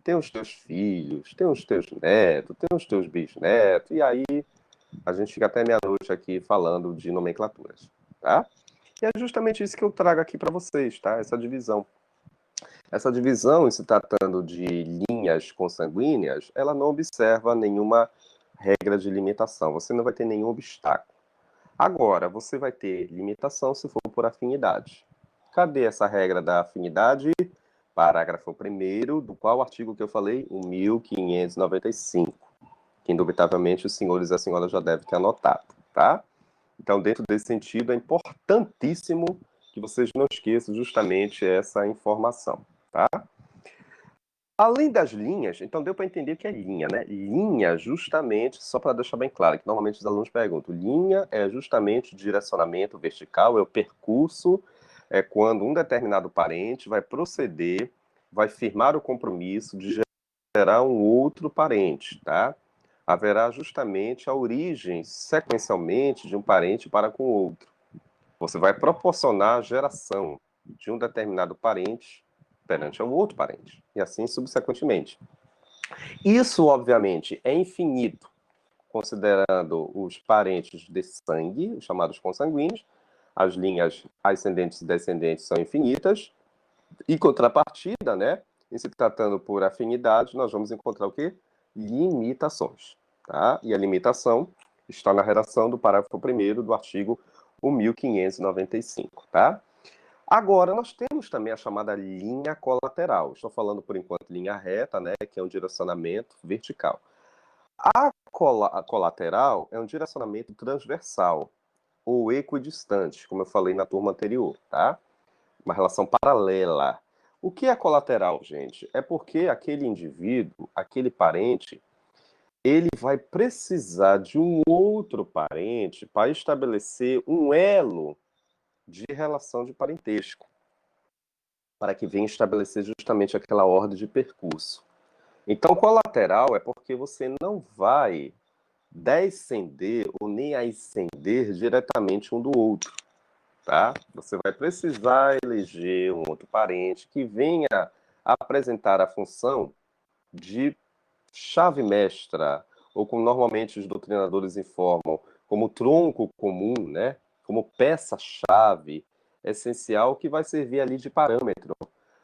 Tem os teus filhos, tem os teus netos, tem os teus bisnetos, e aí a gente fica até meia-noite aqui falando de nomenclaturas, tá? E é justamente isso que eu trago aqui para vocês, tá? Essa divisão. Essa divisão, em se tratando de linhas consanguíneas, ela não observa nenhuma regra de limitação. Você não vai ter nenhum obstáculo. Agora, você vai ter limitação se for por afinidade. Cadê essa regra da afinidade? Parágrafo 1º, do qual artigo que eu falei? O 1595, que indubitavelmente os senhores e a senhora já devem ter anotado, tá? Então, dentro desse sentido, é importantíssimo que vocês não esqueçam justamente essa informação, tá? Além das linhas, então deu para entender o que é linha, né? Linha, justamente, só para deixar bem claro, que normalmente os alunos perguntam, linha é justamente o direcionamento vertical, é o percurso, é quando um determinado parente vai proceder, vai firmar o compromisso de gerar um outro parente, tá? Haverá justamente a origem, sequencialmente, de um parente para com o outro. Você vai proporcionar a geração de um determinado parente perante ao outro parente, e assim subsequentemente. Isso, obviamente, é infinito, considerando os parentes de sangue, os chamados consanguíneos, as linhas ascendentes e descendentes são infinitas, e contrapartida, né, em se tratando por afinidade, nós vamos encontrar o quê? Limitações, tá? E a limitação está na redação do parágrafo 1º do artigo 1595, tá? Agora, nós temos também a chamada linha colateral. Estou falando, por enquanto, linha reta, né, que é um direcionamento vertical. A colateral é um direcionamento transversal ou equidistante, como eu falei na turma anterior, tá? Uma relação paralela. O que é colateral, gente? É porque aquele indivíduo, aquele parente, ele vai precisar de um outro parente para estabelecer um elo de relação de parentesco, para que venha estabelecer justamente aquela ordem de percurso. Então, colateral é porque você não vai descender ou nem ascender diretamente um do outro, tá? Você vai precisar eleger um outro parente que venha apresentar a função de chave mestra, ou como normalmente os doutrinadores informam, como tronco comum, né? Como peça-chave essencial que vai servir ali de parâmetro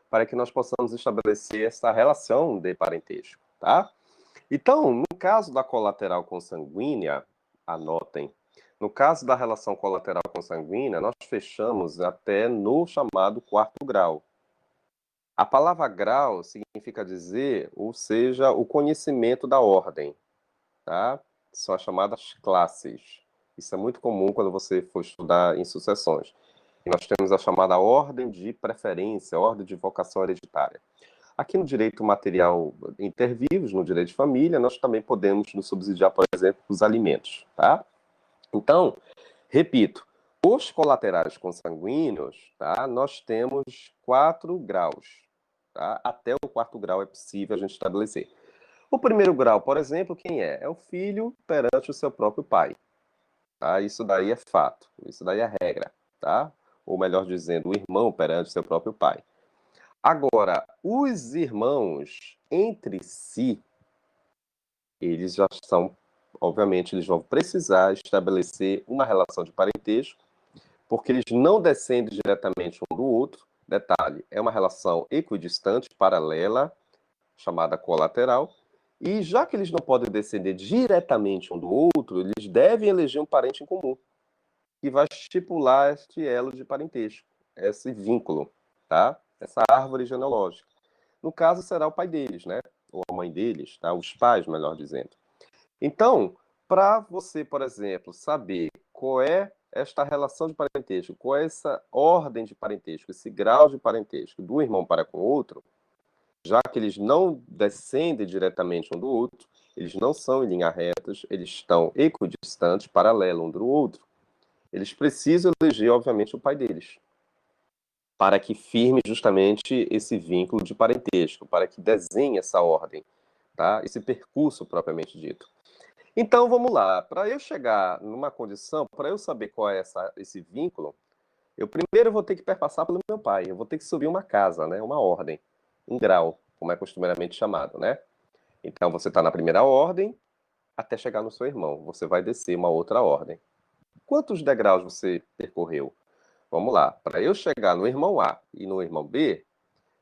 para que nós possamos estabelecer essa relação de parentesco, tá? Então, no caso da colateral consanguínea, anotem, no caso da relação colateral consanguínea, nós fechamos até no chamado quarto grau. A palavra grau significa dizer, ou seja, o conhecimento da ordem, tá? São as chamadas classes. Isso é muito comum quando você for estudar em sucessões. E nós temos a chamada ordem de preferência, ordem de vocação hereditária. Aqui no direito material intervivos, no direito de família, nós também podemos nos subsidiar, por exemplo, os alimentos, tá? Então, repito, os colaterais consanguíneos, tá? Nós temos 4 graus, tá? Até o quarto grau é possível a gente estabelecer. O primeiro grau, por exemplo, quem é? É o filho perante o seu próprio pai, tá? Isso daí é fato, isso daí é regra, tá? Ou melhor dizendo, o irmão perante o seu próprio pai. Agora, os irmãos entre si, eles já são, obviamente, eles vão precisar estabelecer uma relação de parentesco, porque eles não descendem diretamente um do outro. Detalhe, é uma relação equidistante, paralela, chamada colateral, e já que eles não podem descender diretamente um do outro, eles devem eleger um parente em comum, que vai estipular este elo de parentesco, esse vínculo, tá? Essa árvore genealógica. No caso, será o pai deles, né? Ou a mãe deles, tá? Os pais, melhor dizendo. Então, para você, por exemplo, saber qual é esta relação de parentesco, qual é essa ordem de parentesco, esse grau de parentesco do irmão para com o outro, já que eles não descendem diretamente um do outro, eles não são em linha retas, eles estão equidistantes, paralelos um do outro, eles precisam eleger, obviamente, o pai deles, para que firme justamente esse vínculo de parentesco, para que desenhe essa ordem, tá? Esse percurso propriamente dito. Então, vamos lá. Para eu chegar numa condição, para eu saber qual é esse vínculo, eu primeiro vou ter que perpassar pelo meu pai. Eu vou ter que subir uma casa, né? Uma ordem, um grau, como é costumeiramente chamado, né? Então, você está na primeira ordem até chegar no seu irmão. Você vai descer uma outra ordem. Quantos degraus você percorreu? Vamos lá. Para eu chegar no irmão A e no irmão B,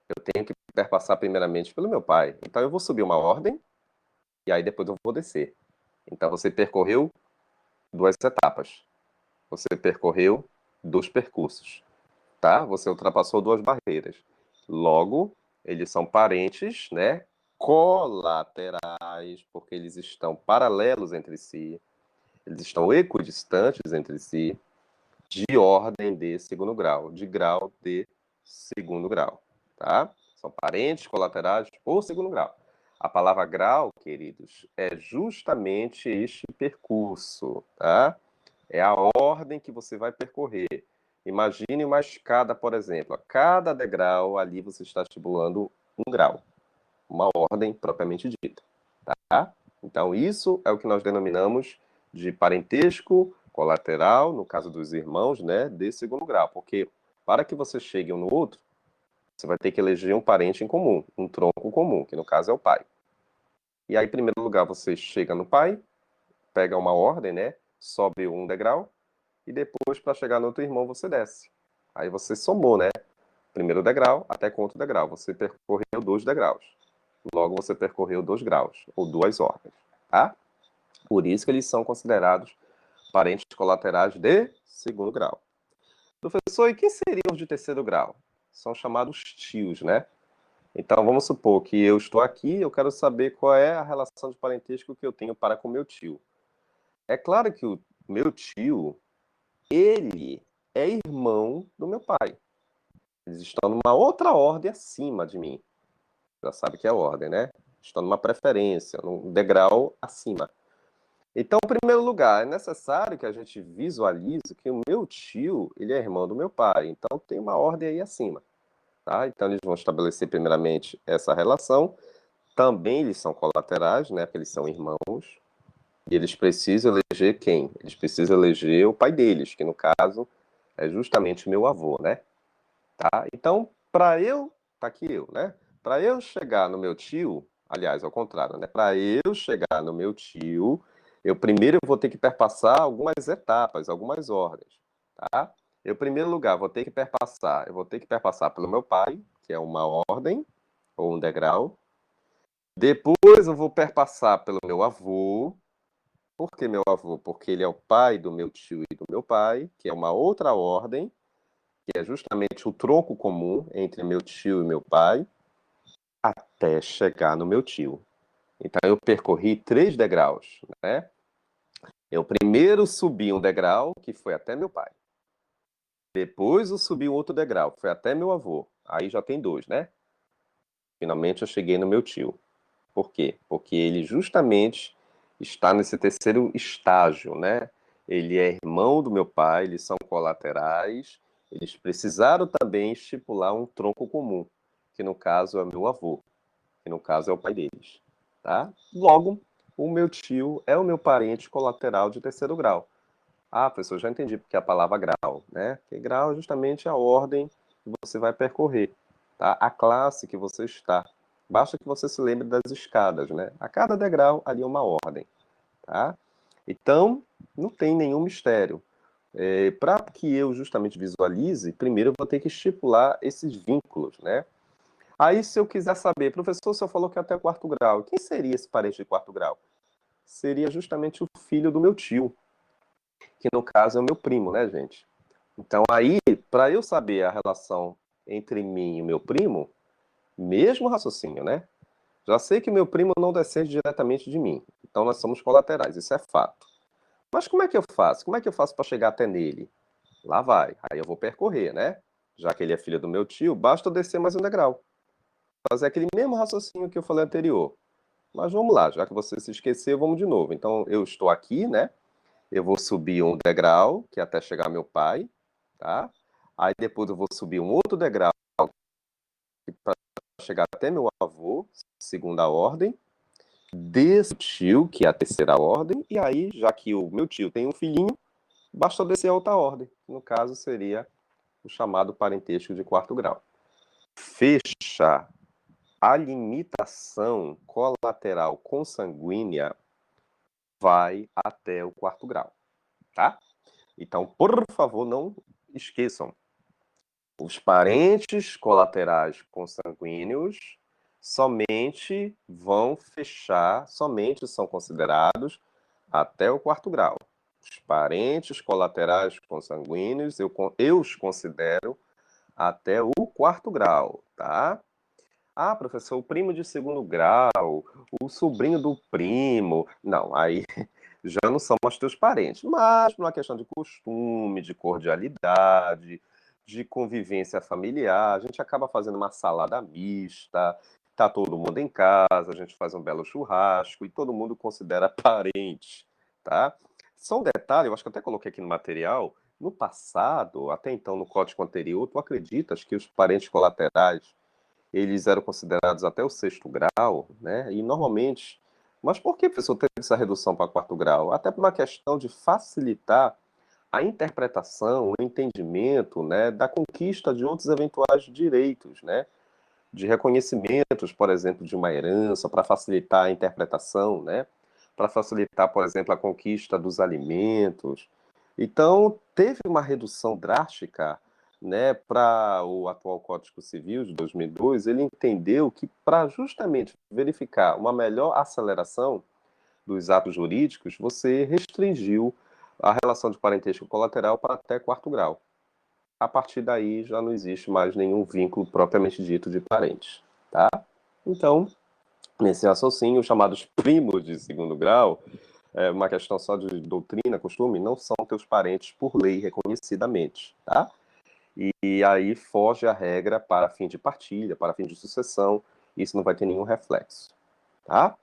eu tenho que perpassar primeiramente pelo meu pai. Então eu vou subir uma ordem e aí depois eu vou descer. Então você percorreu duas etapas. Você percorreu dois percursos, tá? Você ultrapassou duas barreiras. Logo, eles são parentes, né? Colaterais, porque eles estão paralelos entre si, eles estão equidistantes entre si, de ordem de segundo grau, de grau de segundo grau, tá? São parentes colaterais por segundo grau. A palavra grau, queridos, é justamente este percurso, tá? É a ordem que você vai percorrer. Imagine uma escada, por exemplo. A cada degrau ali você está estipulando um grau, uma ordem propriamente dita, tá? Então isso é o que nós denominamos de parentesco colateral, no caso dos irmãos, né, de segundo grau, porque para que você chegue um no outro, você vai ter que eleger um parente em comum, um tronco comum, que no caso é o pai. E aí, em primeiro lugar, você chega no pai, pega uma ordem, né, sobe um degrau, e depois, para chegar no outro irmão, você desce. Aí você somou, né? Primeiro degrau até com outro degrau. Você percorreu dois degraus. Logo, você percorreu 2 graus, ou duas ordens, tá? Por isso que eles são considerados parentes colaterais de segundo grau. Professor, e quem seriam os de terceiro grau? São chamados tios, né? Então, vamos supor que eu estou aqui, eu quero saber qual é a relação de parentesco que eu tenho para com meu tio. É claro que o meu tio, ele é irmão do meu pai. Eles estão numa outra ordem acima de mim. Já sabe que é ordem, né? Estão numa preferência, num degrau acima. Então, em primeiro lugar, é necessário que a gente visualize que o meu tio, ele é irmão do meu pai. Então, tem uma ordem aí acima, tá? Então, eles vão estabelecer primeiramente essa relação. Também eles são colaterais, né? Porque eles são irmãos. E eles precisam eleger quem? Eles precisam eleger o pai deles, que no caso é justamente meu avô, né? Tá? Então, para eu, tá aqui eu, né? Para eu chegar no meu tio, aliás, ao contrário, né? Para eu chegar no meu tio, eu primeiro vou ter que perpassar algumas etapas, algumas ordens, tá? Eu, em primeiro lugar, eu vou ter que perpassar pelo meu pai, que é uma ordem ou um degrau. Depois eu vou perpassar pelo meu avô. Por que meu avô? Porque ele é o pai do meu tio e do meu pai, que é uma outra ordem, que é justamente o tronco comum entre meu tio e meu pai, até chegar no meu tio. Então eu percorri 3 degraus, né? Eu primeiro subi um degrau, que foi até meu pai. Depois eu subi um outro degrau, que foi até meu avô. Aí já tem 2, né? Finalmente eu cheguei no meu tio. Por quê? Porque ele justamente está nesse terceiro estágio, né? Ele é irmão do meu pai, eles são colaterais, eles precisaram também estipular um tronco comum, que no caso é meu avô, que no caso é o pai deles, tá? Logo, o meu tio é o meu parente colateral de terceiro grau. Ah, professor, já entendi porque a palavra grau, né? Porque grau é justamente a ordem que você vai percorrer, tá? A classe que você está. Basta que você se lembre das escadas, né? A cada degrau ali é uma ordem, tá? Então, não tem nenhum mistério. Para que eu justamente visualize, primeiro eu vou ter que estipular esses vínculos, né? Aí, se eu quiser saber, professor, o senhor falou que é até o quarto grau. Quem seria esse parente de quarto grau? Seria justamente o filho do meu tio, que no caso é o meu primo, né, gente? Então, aí, para eu saber a relação entre mim e o meu primo, mesmo raciocínio, né? Já sei que meu primo não descende diretamente de mim. Então, nós somos colaterais, isso é fato. Mas como é que eu faço? Como é que eu faço para chegar até nele? Lá vai. Aí eu vou percorrer, né? Já que ele é filho do meu tio, basta eu descer mais um degrau. Fazer aquele mesmo raciocínio que eu falei anterior. Mas vamos lá, já que você se esqueceu, vamos de novo. Então, eu estou aqui, né? Eu vou subir um degrau, que é até chegar meu pai, tá? Aí depois eu vou subir um outro degrau para chegar até meu avô, segunda ordem. Desse tio, que é a terceira ordem. E aí, já que o meu tio tem um filhinho, basta descer a outra ordem. No caso, seria o chamado parentesco de quarto grau. Fecha a limitação colateral consanguínea vai até o quarto grau, tá? Então, por favor, não esqueçam. Os parentes colaterais consanguíneos somente vão fechar, somente são considerados até o quarto grau. Os parentes colaterais consanguíneos, eu os considero até o quarto grau, tá? Ah, professor, o primo de segundo grau, o sobrinho do primo. Não, aí já não são mais teus parentes. Mas, por uma questão de costume, de cordialidade, de convivência familiar, a gente acaba fazendo uma salada mista, tá todo mundo em casa, a gente faz um belo churrasco e todo mundo considera parente, tá? Só um detalhe, eu acho que eu até coloquei aqui no material. No passado, até então no código anterior, tu acreditas que os parentes colaterais eles eram considerados até o sexto grau, né? E normalmente, mas por que, professor, teve essa redução para quarto grau? Até por uma questão de facilitar a interpretação, o entendimento, né, da conquista de outros eventuais direitos, né? De reconhecimentos, por exemplo, de uma herança, para facilitar a interpretação, né? Para facilitar, por exemplo, a conquista dos alimentos. Então, teve uma redução drástica, né, para o atual Código Civil de 2002, ele entendeu que para justamente verificar uma melhor aceleração dos atos jurídicos, você restringiu a relação de parentesco colateral para até quarto grau. A partir daí já não existe mais nenhum vínculo propriamente dito de parentes, tá? Então, nesse raciocínio, os chamados primos de segundo grau, é uma questão só de doutrina, costume, não são teus parentes por lei reconhecidamente, tá? E aí foge a regra para fim de partilha, para fim de sucessão, isso não vai ter nenhum reflexo, tá?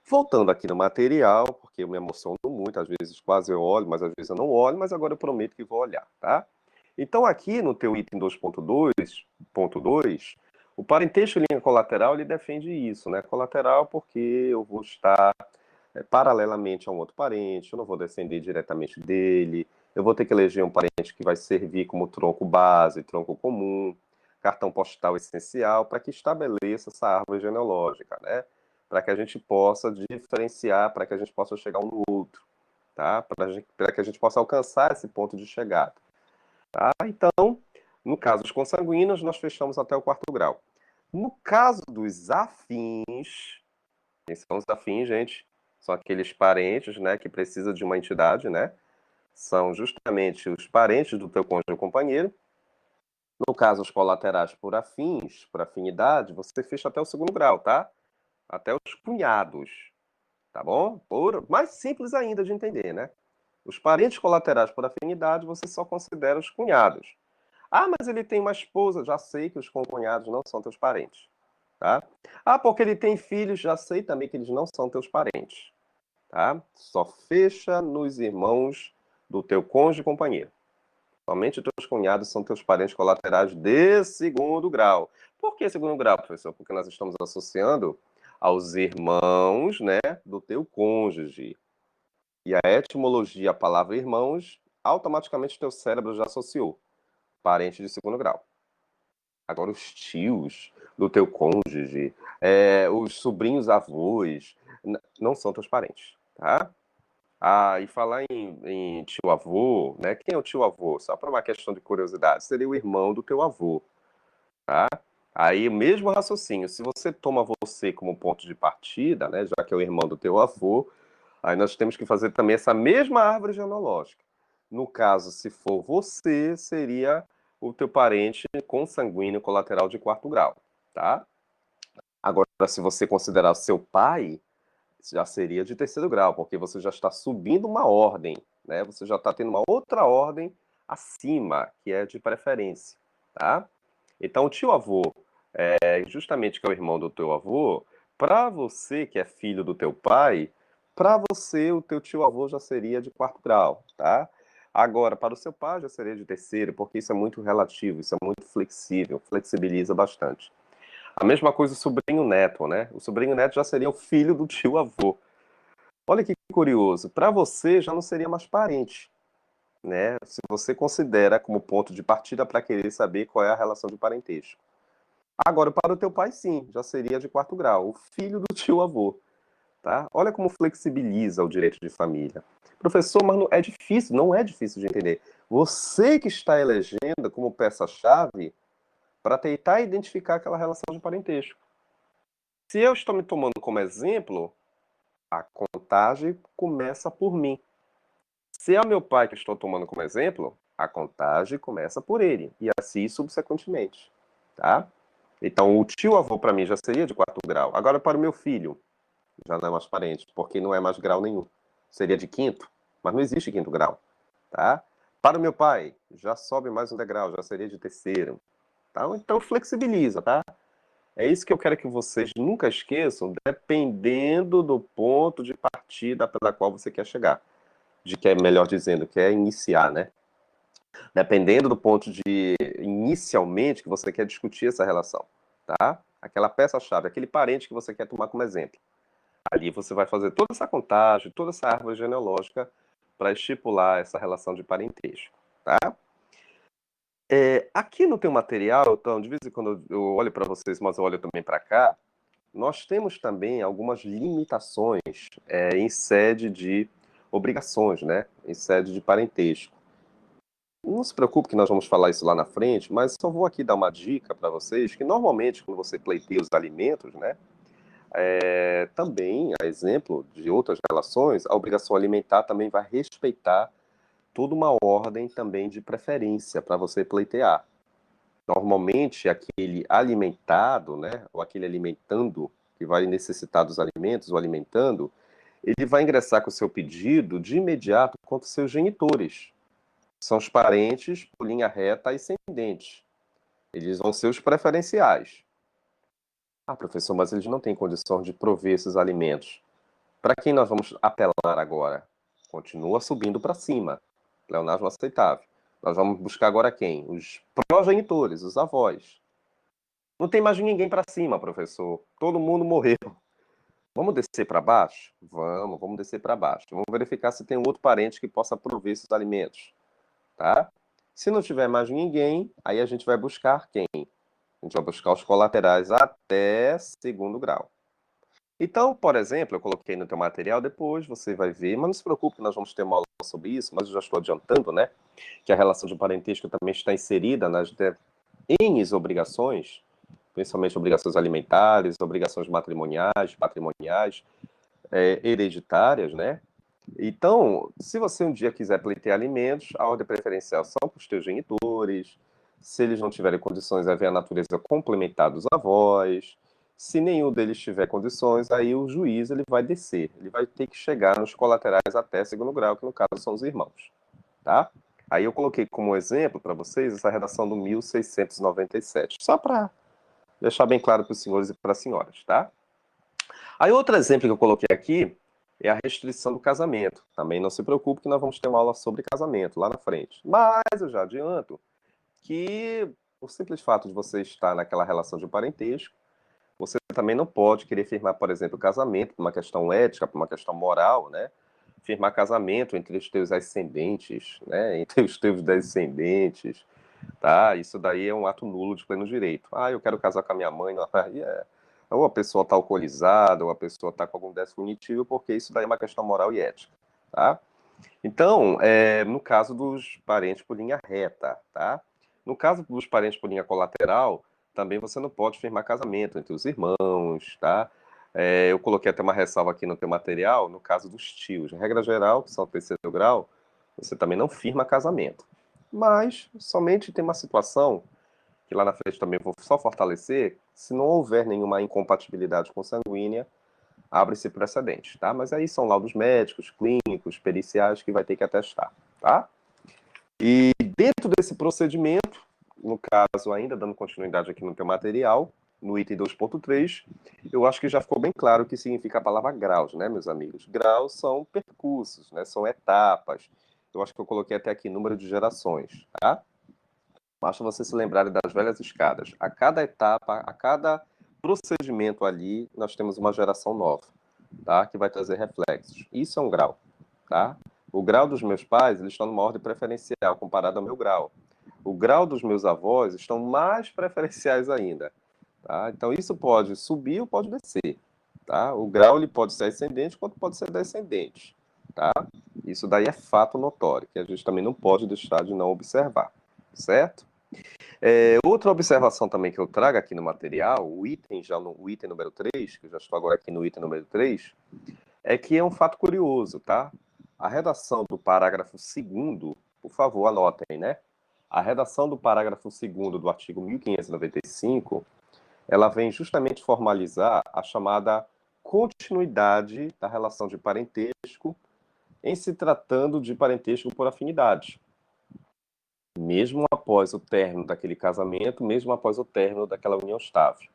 Voltando aqui no material, porque eu me emociono muito, às vezes quase eu olho, mas às vezes eu não olho, mas agora eu prometo que vou olhar, tá? Então aqui no teu item 2.2, o parentesco em linha colateral, ele defende isso, né? Colateral porque eu vou estar paralelamente a um outro parente, eu não vou descender diretamente dele, eu vou ter que eleger um parente que vai servir como tronco base, tronco comum, cartão postal essencial, para que estabeleça essa árvore genealógica, né? Para que a gente possa diferenciar, para que a gente possa chegar um no outro, tá? Para que a gente possa alcançar esse ponto de chegada, tá? Então, no caso dos consanguíneos, nós fechamos até o quarto grau. No caso dos afins, quem são os afins, gente? São aqueles parentes, né, que precisam de uma entidade, né? São justamente os parentes do teu cônjuge ou companheiro. No caso, os colaterais por afins, por afinidade, você fecha até o segundo grau, tá? Até os cunhados, tá bom? Mais simples ainda de entender, né? Os parentes colaterais por afinidade, você só considera os cunhados. Ah, mas ele tem uma esposa, já sei que os concunhados não são teus parentes, tá? Ah, porque ele tem filhos, já sei também que eles não são teus parentes, tá? Só fecha nos irmãos do teu cônjuge e companheiro. Somente os teus cunhados são teus parentes colaterais de segundo grau. Por que segundo grau, professor? Porque nós estamos associando aos irmãos, né, do teu cônjuge. E a etimologia, a palavra irmãos, automaticamente teu cérebro já associou. Parente de segundo grau. Agora, os tios do teu cônjuge, os sobrinhos avós, não são teus parentes, tá? Ah, e falar em tio-avô, né? Quem é o tio-avô? Só para uma questão de curiosidade, seria o irmão do teu avô, tá? Aí, o mesmo raciocínio, se você toma você como ponto de partida, né? Já que é o irmão do teu avô, aí nós temos que fazer também essa mesma árvore genealógica. No caso, se for você, seria o teu parente consanguíneo colateral de quarto grau, tá? Agora, se você considerar o seu pai, já seria de terceiro grau, porque você já está subindo uma ordem, né? Você já está tendo uma outra ordem acima, que é de preferência, tá? Então, o tio-avô, justamente que é o irmão do teu avô, para você que é filho do teu pai, para você o teu tio-avô já seria de quarto grau, tá? Agora, para o seu pai já seria de terceiro, porque isso é muito relativo, isso é muito flexível, flexibiliza bastante. A mesma coisa o sobrinho neto, né? O sobrinho neto já seria o filho do tio-avô. Olha que curioso, para você já não seria mais parente, né? Se você considera como ponto de partida para querer saber qual é a relação de parentesco. Agora, para o teu pai, sim, já seria de quarto grau, o filho do tio-avô, tá? Olha como flexibiliza o direito de família. Professor, mas não é difícil de entender. Você que está elegendo como peça-chave para tentar identificar aquela relação de parentesco. Se eu estou me tomando como exemplo, a contagem começa por mim. Se é o meu pai que estou tomando como exemplo, a contagem começa por ele, e assim subsequentemente, tá? Então, o tio-avô para mim já seria de quarto grau. Agora, para o meu filho, já não é mais parente, porque não é mais grau nenhum. Seria de quinto, mas não existe quinto grau, tá? Para o meu pai, já sobe mais um degrau, já seria de terceiro, tá? Então, flexibiliza, tá? É isso que eu quero que vocês nunca esqueçam, dependendo do ponto de partida pela qual você quer chegar. De que é melhor dizendo, quer iniciar, né? Dependendo do ponto de inicialmente que você quer discutir essa relação, tá? Aquela peça-chave, aquele parente que você quer tomar como exemplo. Ali você vai fazer toda essa contagem, toda essa árvore genealógica para estipular essa relação de parentesco, tá? Aqui no teu material, então, de vez em quando eu olho para vocês, mas eu olho também para cá, nós temos também algumas limitações em sede de obrigações, né? Em sede de parentesco. Não se preocupe que nós vamos falar isso lá na frente, mas só vou aqui dar uma dica para vocês, que normalmente quando você pleiteia os alimentos, né? Também, a exemplo de outras relações, a obrigação alimentar também vai respeitar toda uma ordem também de preferência para você pleitear. Normalmente, aquele alimentado, né, ou aquele alimentando, que vai necessitar dos alimentos, o alimentando, ele vai ingressar com o seu pedido de imediato contra os seus genitores. São os parentes por linha reta ascendente. Eles vão ser os preferenciais. Ah, professor, mas eles não têm condição de prover esses alimentos. Para quem nós vamos apelar agora? Continua subindo para cima. Pleonasmo aceitável. Nós vamos buscar agora quem? Os progenitores, os avós. Não tem mais ninguém para cima, professor. Todo mundo morreu. Vamos descer para baixo? Vamos descer para baixo. Vamos verificar se tem um outro parente que possa prover esses alimentos, tá? Se não tiver mais ninguém, aí a gente vai buscar quem? A gente vai buscar os colaterais até segundo grau. Então, por exemplo, eu coloquei no teu material, depois você vai ver, mas não se preocupe, nós vamos ter uma aula sobre isso, mas eu já estou adiantando, né? Que a relação de parentesco também está inserida nas N obrigações, principalmente obrigações alimentares, obrigações matrimoniais, patrimoniais, hereditárias, né? Então, se você um dia quiser pleitear alimentos, a ordem preferencial são para os teus genitores. Se eles não tiverem condições, vai ver a natureza complementar dos avós. Se nenhum deles tiver condições, aí o juiz ele vai descer. Ele vai ter que chegar nos colaterais até segundo grau, que no caso são os irmãos, tá? Aí eu coloquei como exemplo para vocês essa redação do 1697, só para deixar bem claro para os senhores e para as senhoras, tá? Aí outro exemplo que eu coloquei aqui é a restrição do casamento. Também não se preocupe que nós vamos ter uma aula sobre casamento lá na frente. Mas eu já adianto que o simples fato de você estar naquela relação de parentesco, você também não pode querer firmar, por exemplo, casamento por uma questão ética, por uma questão moral, né? Firmar casamento entre os teus ascendentes, né? Entre os teus descendentes, tá? Isso daí é um ato nulo de pleno direito. Ah, eu quero casar com a minha mãe, não, aí ou a pessoa está alcoolizada, ou a pessoa está com algum déficit cognitivo, porque isso daí é uma questão moral e ética, tá? Então, no caso dos parentes por linha reta, tá? No caso dos parentes por linha colateral, também você não pode firmar casamento entre os irmãos, tá? Eu coloquei até uma ressalva aqui no teu material, no caso dos tios. Regra geral, que são terceiro grau, você também não firma casamento. Mas somente tem uma situação que lá na frente também vou só fortalecer, se não houver nenhuma incompatibilidade consanguínea, abre-se precedente, tá? Mas aí são laudos médicos, clínicos, periciais que vai ter que atestar, tá? E dentro desse procedimento, no caso ainda dando continuidade aqui no teu material, no item 2.3, eu acho que já ficou bem claro o que significa a palavra graus, né, meus amigos? Graus são percursos, né, são etapas. Eu acho que eu coloquei até aqui número de gerações, tá? Basta você se lembrarem das velhas escadas. A cada etapa, a cada procedimento ali, nós temos uma geração nova, tá? Que vai trazer reflexos. Isso é um grau, tá? O grau dos meus pais, eles estão numa ordem preferencial comparado ao meu grau. O grau dos meus avós estão mais preferenciais ainda, tá? Então isso pode subir ou pode descer, tá? O grau ele pode ser ascendente quanto pode ser descendente, tá? Isso daí é fato notório, que a gente também não pode deixar de não observar, certo? Outra observação também que eu trago aqui no material, o item número 3, que eu já estou agora aqui no item número 3, é que é um fato curioso, tá? A redação do parágrafo 2º, por favor, anotem, né? A redação do parágrafo 2º do artigo 1595, ela vem justamente formalizar a chamada continuidade da relação de parentesco em se tratando de parentesco por afinidade, mesmo após o término daquele casamento, mesmo após o término daquela união estável.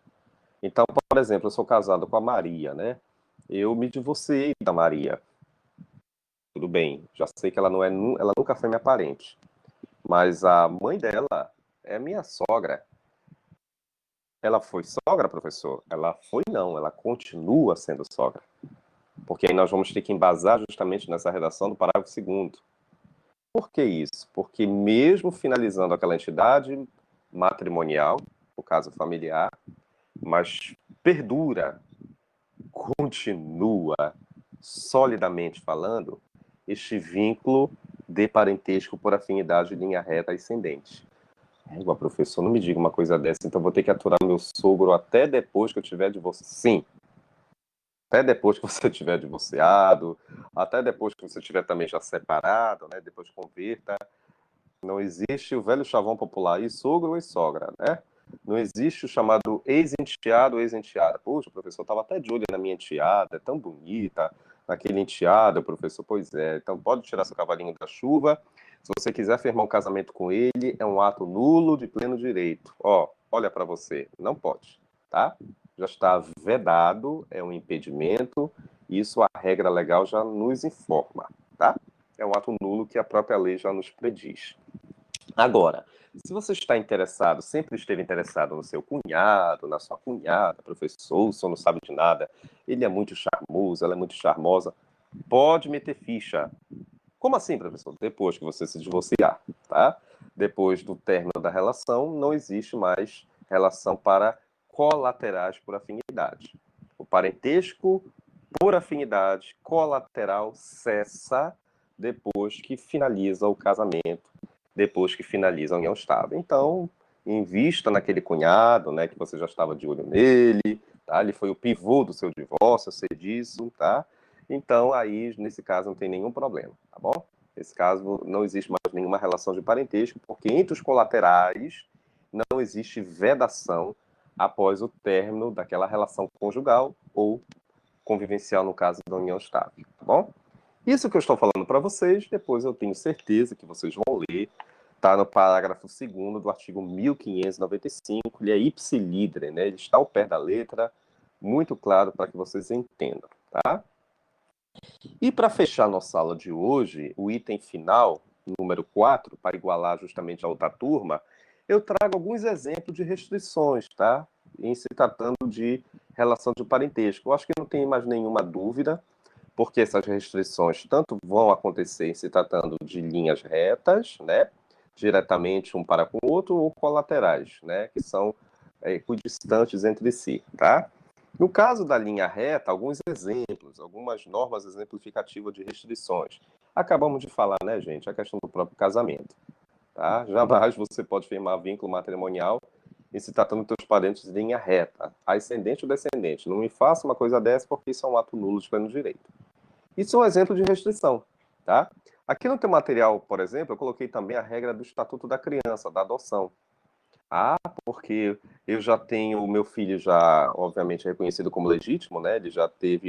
Então, por exemplo, eu sou casado com a Maria, né? Eu me divorciei da Maria. Tudo bem, já sei que ela não é, ela nunca foi minha parente, mas a mãe dela é minha sogra. Ela foi sogra, professor? Ela foi não, ela continua sendo sogra. Porque aí nós vamos ter que embasar justamente nessa redação do parágrafo 2º. Por que isso? Porque mesmo finalizando aquela entidade matrimonial, o caso familiar, mas perdura, continua, solidamente falando, este vínculo de parentesco por afinidade de linha reta ascendente. Égua, professor, não me diga uma coisa dessa, então vou ter que aturar meu sogro até depois que eu tiver divorciado. Sim, até depois que você tiver divorciado, até depois que você tiver também já separado, né? Depois converta. Não existe o velho chavão popular, e sogro e sogra, né? Não existe o chamado ex-enteado ou ex-enteada. Poxa, professor, eu estava até de olho na minha enteada, é tão bonita, naquele enteado, professor. Pois é, então pode tirar seu cavalinho da chuva. Se você quiser firmar um casamento com ele, é um ato nulo de pleno direito. Ó, olha para você, não pode, tá? Já está vedado, é um impedimento, isso a regra legal já nos informa, tá? É um ato nulo que a própria lei já nos prediz. Agora, se você está interessado, sempre esteve interessado no seu cunhado, na sua cunhada, professor, o senhor não sabe de nada, ele é muito charmoso, ela é muito charmosa, pode meter ficha. Como assim, professor? Depois que você se divorciar, tá? Depois do término da relação, não existe mais relação para colaterais por afinidade. O parentesco por afinidade colateral cessa depois que finaliza o casamento, depois que finaliza a união estável. Então, invista naquele cunhado, né, que você já estava de olho nele, tá? Ele foi o pivô do seu divórcio, eu sei disso, tá? Então, aí, nesse caso, não tem nenhum problema, tá bom? Nesse caso, não existe mais nenhuma relação de parentesco, porque entre os colaterais não existe vedação após o término daquela relação conjugal ou convivencial, no caso da união estável, tá bom? Isso que eu estou falando para vocês, depois eu tenho certeza que vocês vão ler, tá no parágrafo 2º do artigo 1595, ele é ipsilídere, né? Ele está ao pé da letra, muito claro para que vocês entendam, tá? E para fechar nossa aula de hoje, o item final, número 4, para igualar justamente a outra turma, eu trago alguns exemplos de restrições, tá? Em se tratando de relação de parentesco. Eu acho que não tem mais nenhuma dúvida, porque essas restrições tanto vão acontecer em se tratando de linhas retas, né? Diretamente um para com o outro, ou colaterais, né? Que são equidistantes entre si, tá? No caso da linha reta, alguns exemplos, algumas normas exemplificativas de restrições. Acabamos de falar, né, gente, a questão do próprio casamento. Tá? Jamais você pode firmar vínculo matrimonial em se tratando dos teus parentes de linha reta, ascendente ou descendente. Não me faça uma coisa dessa porque isso é um ato nulo de pleno direito. Isso é um exemplo de restrição. Tá? Aqui no teu material, por exemplo, eu coloquei também a regra do Estatuto da Criança, da adoção. Ah, porque eu já tenho o meu filho já, obviamente, reconhecido como legítimo, né? Ele já teve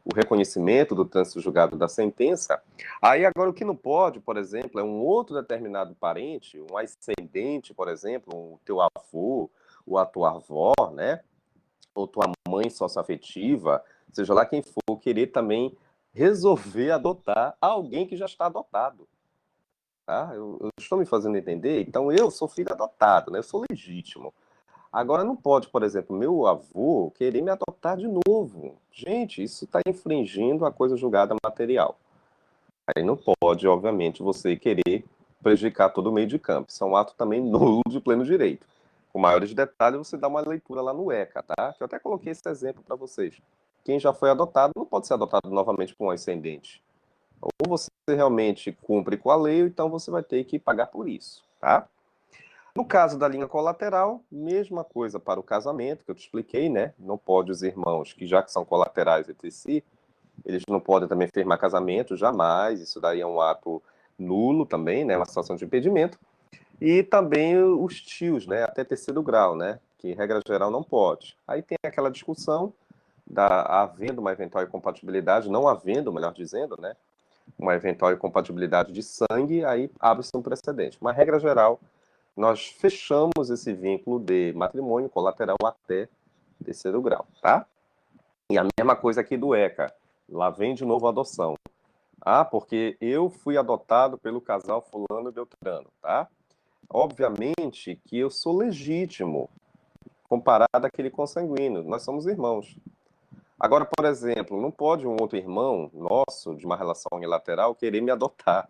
o reconhecimento do trânsito julgado da sentença. Aí agora o que não pode, por exemplo, é um outro determinado parente, um ascendente, por exemplo, o teu avô, ou a tua avó, né? Ou tua mãe socioafetiva, seja lá quem for, querer também resolver adotar alguém que já está adotado. Tá? Eu estou me fazendo entender? Então eu sou filho adotado, né? Eu sou legítimo. Agora não pode, por exemplo, meu avô querer me adotar de novo. Gente, isso está infringindo a coisa julgada material. Aí não pode, obviamente, você querer prejudicar todo o meio de campo. Isso é um ato também nulo de pleno direito. Com maiores detalhes, você dá uma leitura lá no ECA, tá? Que eu até coloquei esse exemplo para vocês. Quem já foi adotado não pode ser adotado novamente por um ascendente. Ou você realmente cumpre com a lei, ou então você vai ter que pagar por isso, tá? No caso da linha colateral, mesma coisa para o casamento, que eu te expliquei, né? Não pode os irmãos, que já que são colaterais entre si, eles não podem também firmar casamento, jamais. Isso daí é um ato nulo também, né? Uma situação de impedimento. E também os tios, né? Até terceiro grau, né? Que regra geral não pode. Aí tem aquela discussão da havendo uma eventual incompatibilidade, não havendo, melhor dizendo, né? Uma eventual incompatibilidade de sangue, aí abre-se um precedente. Uma regra geral, nós fechamos esse vínculo de matrimônio colateral até terceiro grau, tá? E a mesma coisa aqui do ECA. Lá vem de novo a adoção. Ah, porque eu fui adotado pelo casal fulano e beltrano, tá? Obviamente que eu sou legítimo comparado àquele consanguíneo. Nós somos irmãos. Agora, por exemplo, não pode um outro irmão nosso, de uma relação unilateral, querer me adotar.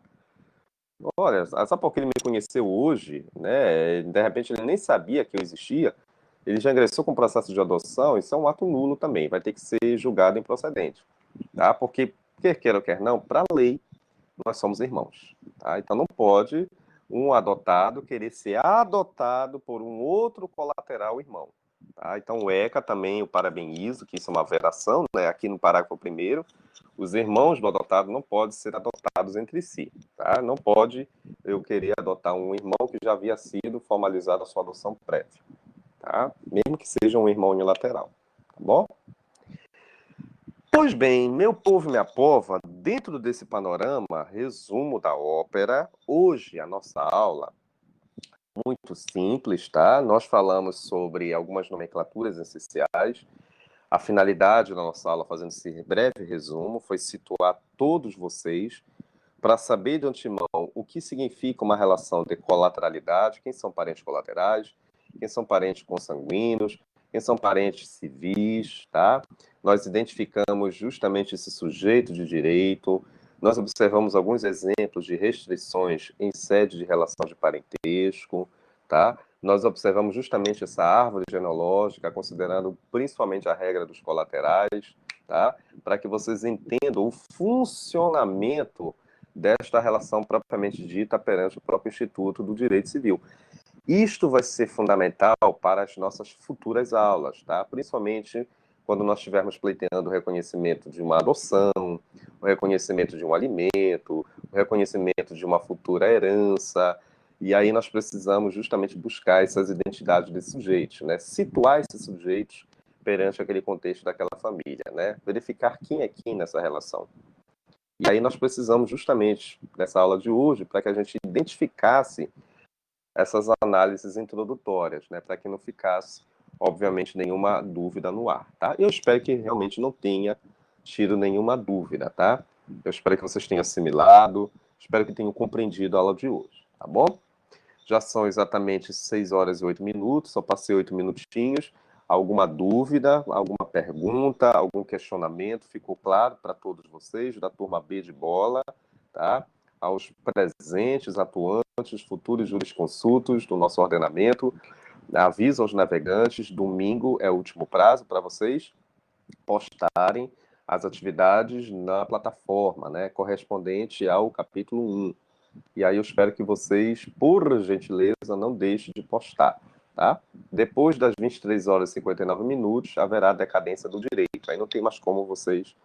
Olha, sabe por que ele me conheceu hoje, né? De repente ele nem sabia que eu existia. Ele já ingressou com processo de adoção, isso é um ato nulo também, vai ter que ser julgado improcedente, tá? Porque, quer queira ou quer não, para a lei, nós somos irmãos, tá? Então não pode um adotado querer ser adotado por um outro colateral irmão, tá? Então o ECA também, eu parabenizo, que isso é uma vedação, né? Aqui no parágrafo primeiro, os irmãos do adotado não podem ser adotados entre si, tá? Não pode eu querer adotar um irmão que já havia sido formalizada a sua adoção prévia, tá? Mesmo que seja um irmão unilateral, tá bom? Pois bem, meu povo e minha pova, dentro desse panorama, resumo da ópera, hoje a nossa aula, muito simples, tá? Nós falamos sobre algumas nomenclaturas essenciais. A finalidade da nossa aula, fazendo esse breve resumo, foi situar todos vocês para saber de antemão o que significa uma relação de colateralidade, quem são parentes colaterais, quem são parentes consanguíneos, quem são parentes civis, tá? Nós identificamos justamente esse sujeito de direito, nós observamos alguns exemplos de restrições em sede de relação de parentesco, tá? Nós observamos justamente essa árvore genealógica, considerando principalmente a regra dos colaterais, tá? Para que vocês entendam o funcionamento desta relação propriamente dita perante o próprio Instituto do Direito Civil. Isto vai ser fundamental para as nossas futuras aulas, tá? Principalmente quando nós estivermos pleiteando o reconhecimento de uma adoção, o reconhecimento de um alimento, o reconhecimento de uma futura herança. E aí nós precisamos justamente buscar essas identidades desses sujeitos, né? Situar esses sujeitos perante aquele contexto daquela família, né? Verificar quem é quem nessa relação. E aí nós precisamos justamente dessa aula de hoje para que a gente identificasse essas análises introdutórias, né, para que não ficasse, obviamente, nenhuma dúvida no ar, tá? Eu espero que realmente não tenha tido nenhuma dúvida, tá? Eu espero que vocês tenham assimilado, espero que tenham compreendido a aula de hoje, tá bom? Já são exatamente 6 horas e 8 minutos, só passei 8 minutinhos. Alguma dúvida, alguma pergunta, algum questionamento? Ficou claro para todos vocês, da turma B de bola, tá? Aos presentes, atuantes, futuros jurisconsultos do nosso ordenamento. Aviso aos navegantes, domingo é o último prazo para vocês postarem as atividades na plataforma, né, correspondente ao capítulo 1. E aí eu espero que vocês, por gentileza, não deixem de postar, tá? Depois das 23 horas e 59 minutos, haverá decadência do direito. Aí não tem mais como vocês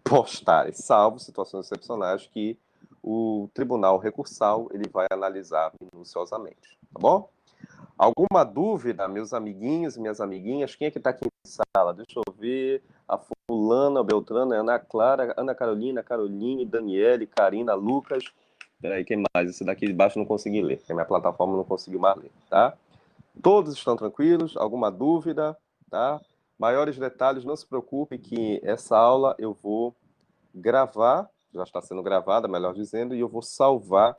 postarem, salvo situações excepcionais que o tribunal recursal ele vai analisar minuciosamente, tá bom? Alguma dúvida, meus amiguinhos e minhas amiguinhas? Quem é que está aqui em sala? Deixa eu ver. A Fulana, a Beltrana, a Ana Clara, Ana Carolina, Caroline, Daniele, Karina, Lucas. Peraí, quem mais? Esse daqui de baixo eu não consegui ler, porque a minha plataforma não conseguiu mais ler, tá? Todos estão tranquilos? Alguma dúvida? Tá? Maiores detalhes, não se preocupe que essa aula eu vou gravar, já está sendo gravada, melhor dizendo, e eu vou salvar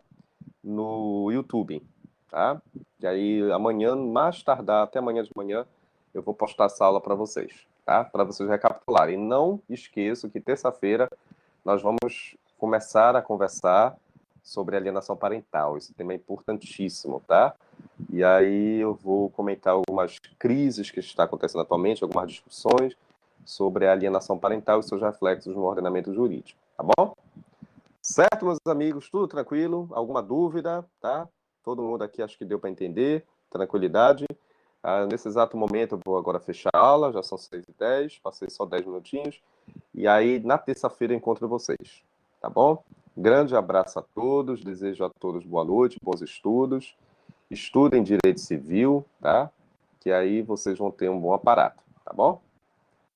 no YouTube, tá? E aí amanhã, mais tardar, até amanhã de manhã, eu vou postar essa aula para vocês, tá? Para vocês recapitularem. Não esqueçam que terça-feira nós vamos começar a conversar sobre alienação parental. Esse tema é importantíssimo, tá? E aí eu vou comentar algumas crises que estão acontecendo atualmente, algumas discussões sobre a alienação parental e seus reflexos no ordenamento jurídico, tá bom? Certo, meus amigos? Tudo tranquilo? Alguma dúvida? Tá? Todo mundo aqui acho que deu para entender. Tranquilidade. Nesse exato momento eu vou agora fechar a aula, já são 6h10, passei só 10 minutinhos. E aí, na terça-feira, eu encontro vocês. Tá bom? Grande abraço a todos, desejo a todos boa noite, bons estudos. Estudem direito civil, tá? Que aí vocês vão ter um bom aparato, tá bom?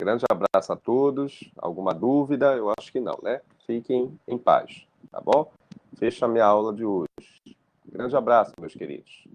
Grande abraço a todos. Alguma dúvida? Eu acho que não, né? Fiquem em paz, tá bom? Fecha a minha aula de hoje. Grande abraço, meus queridos.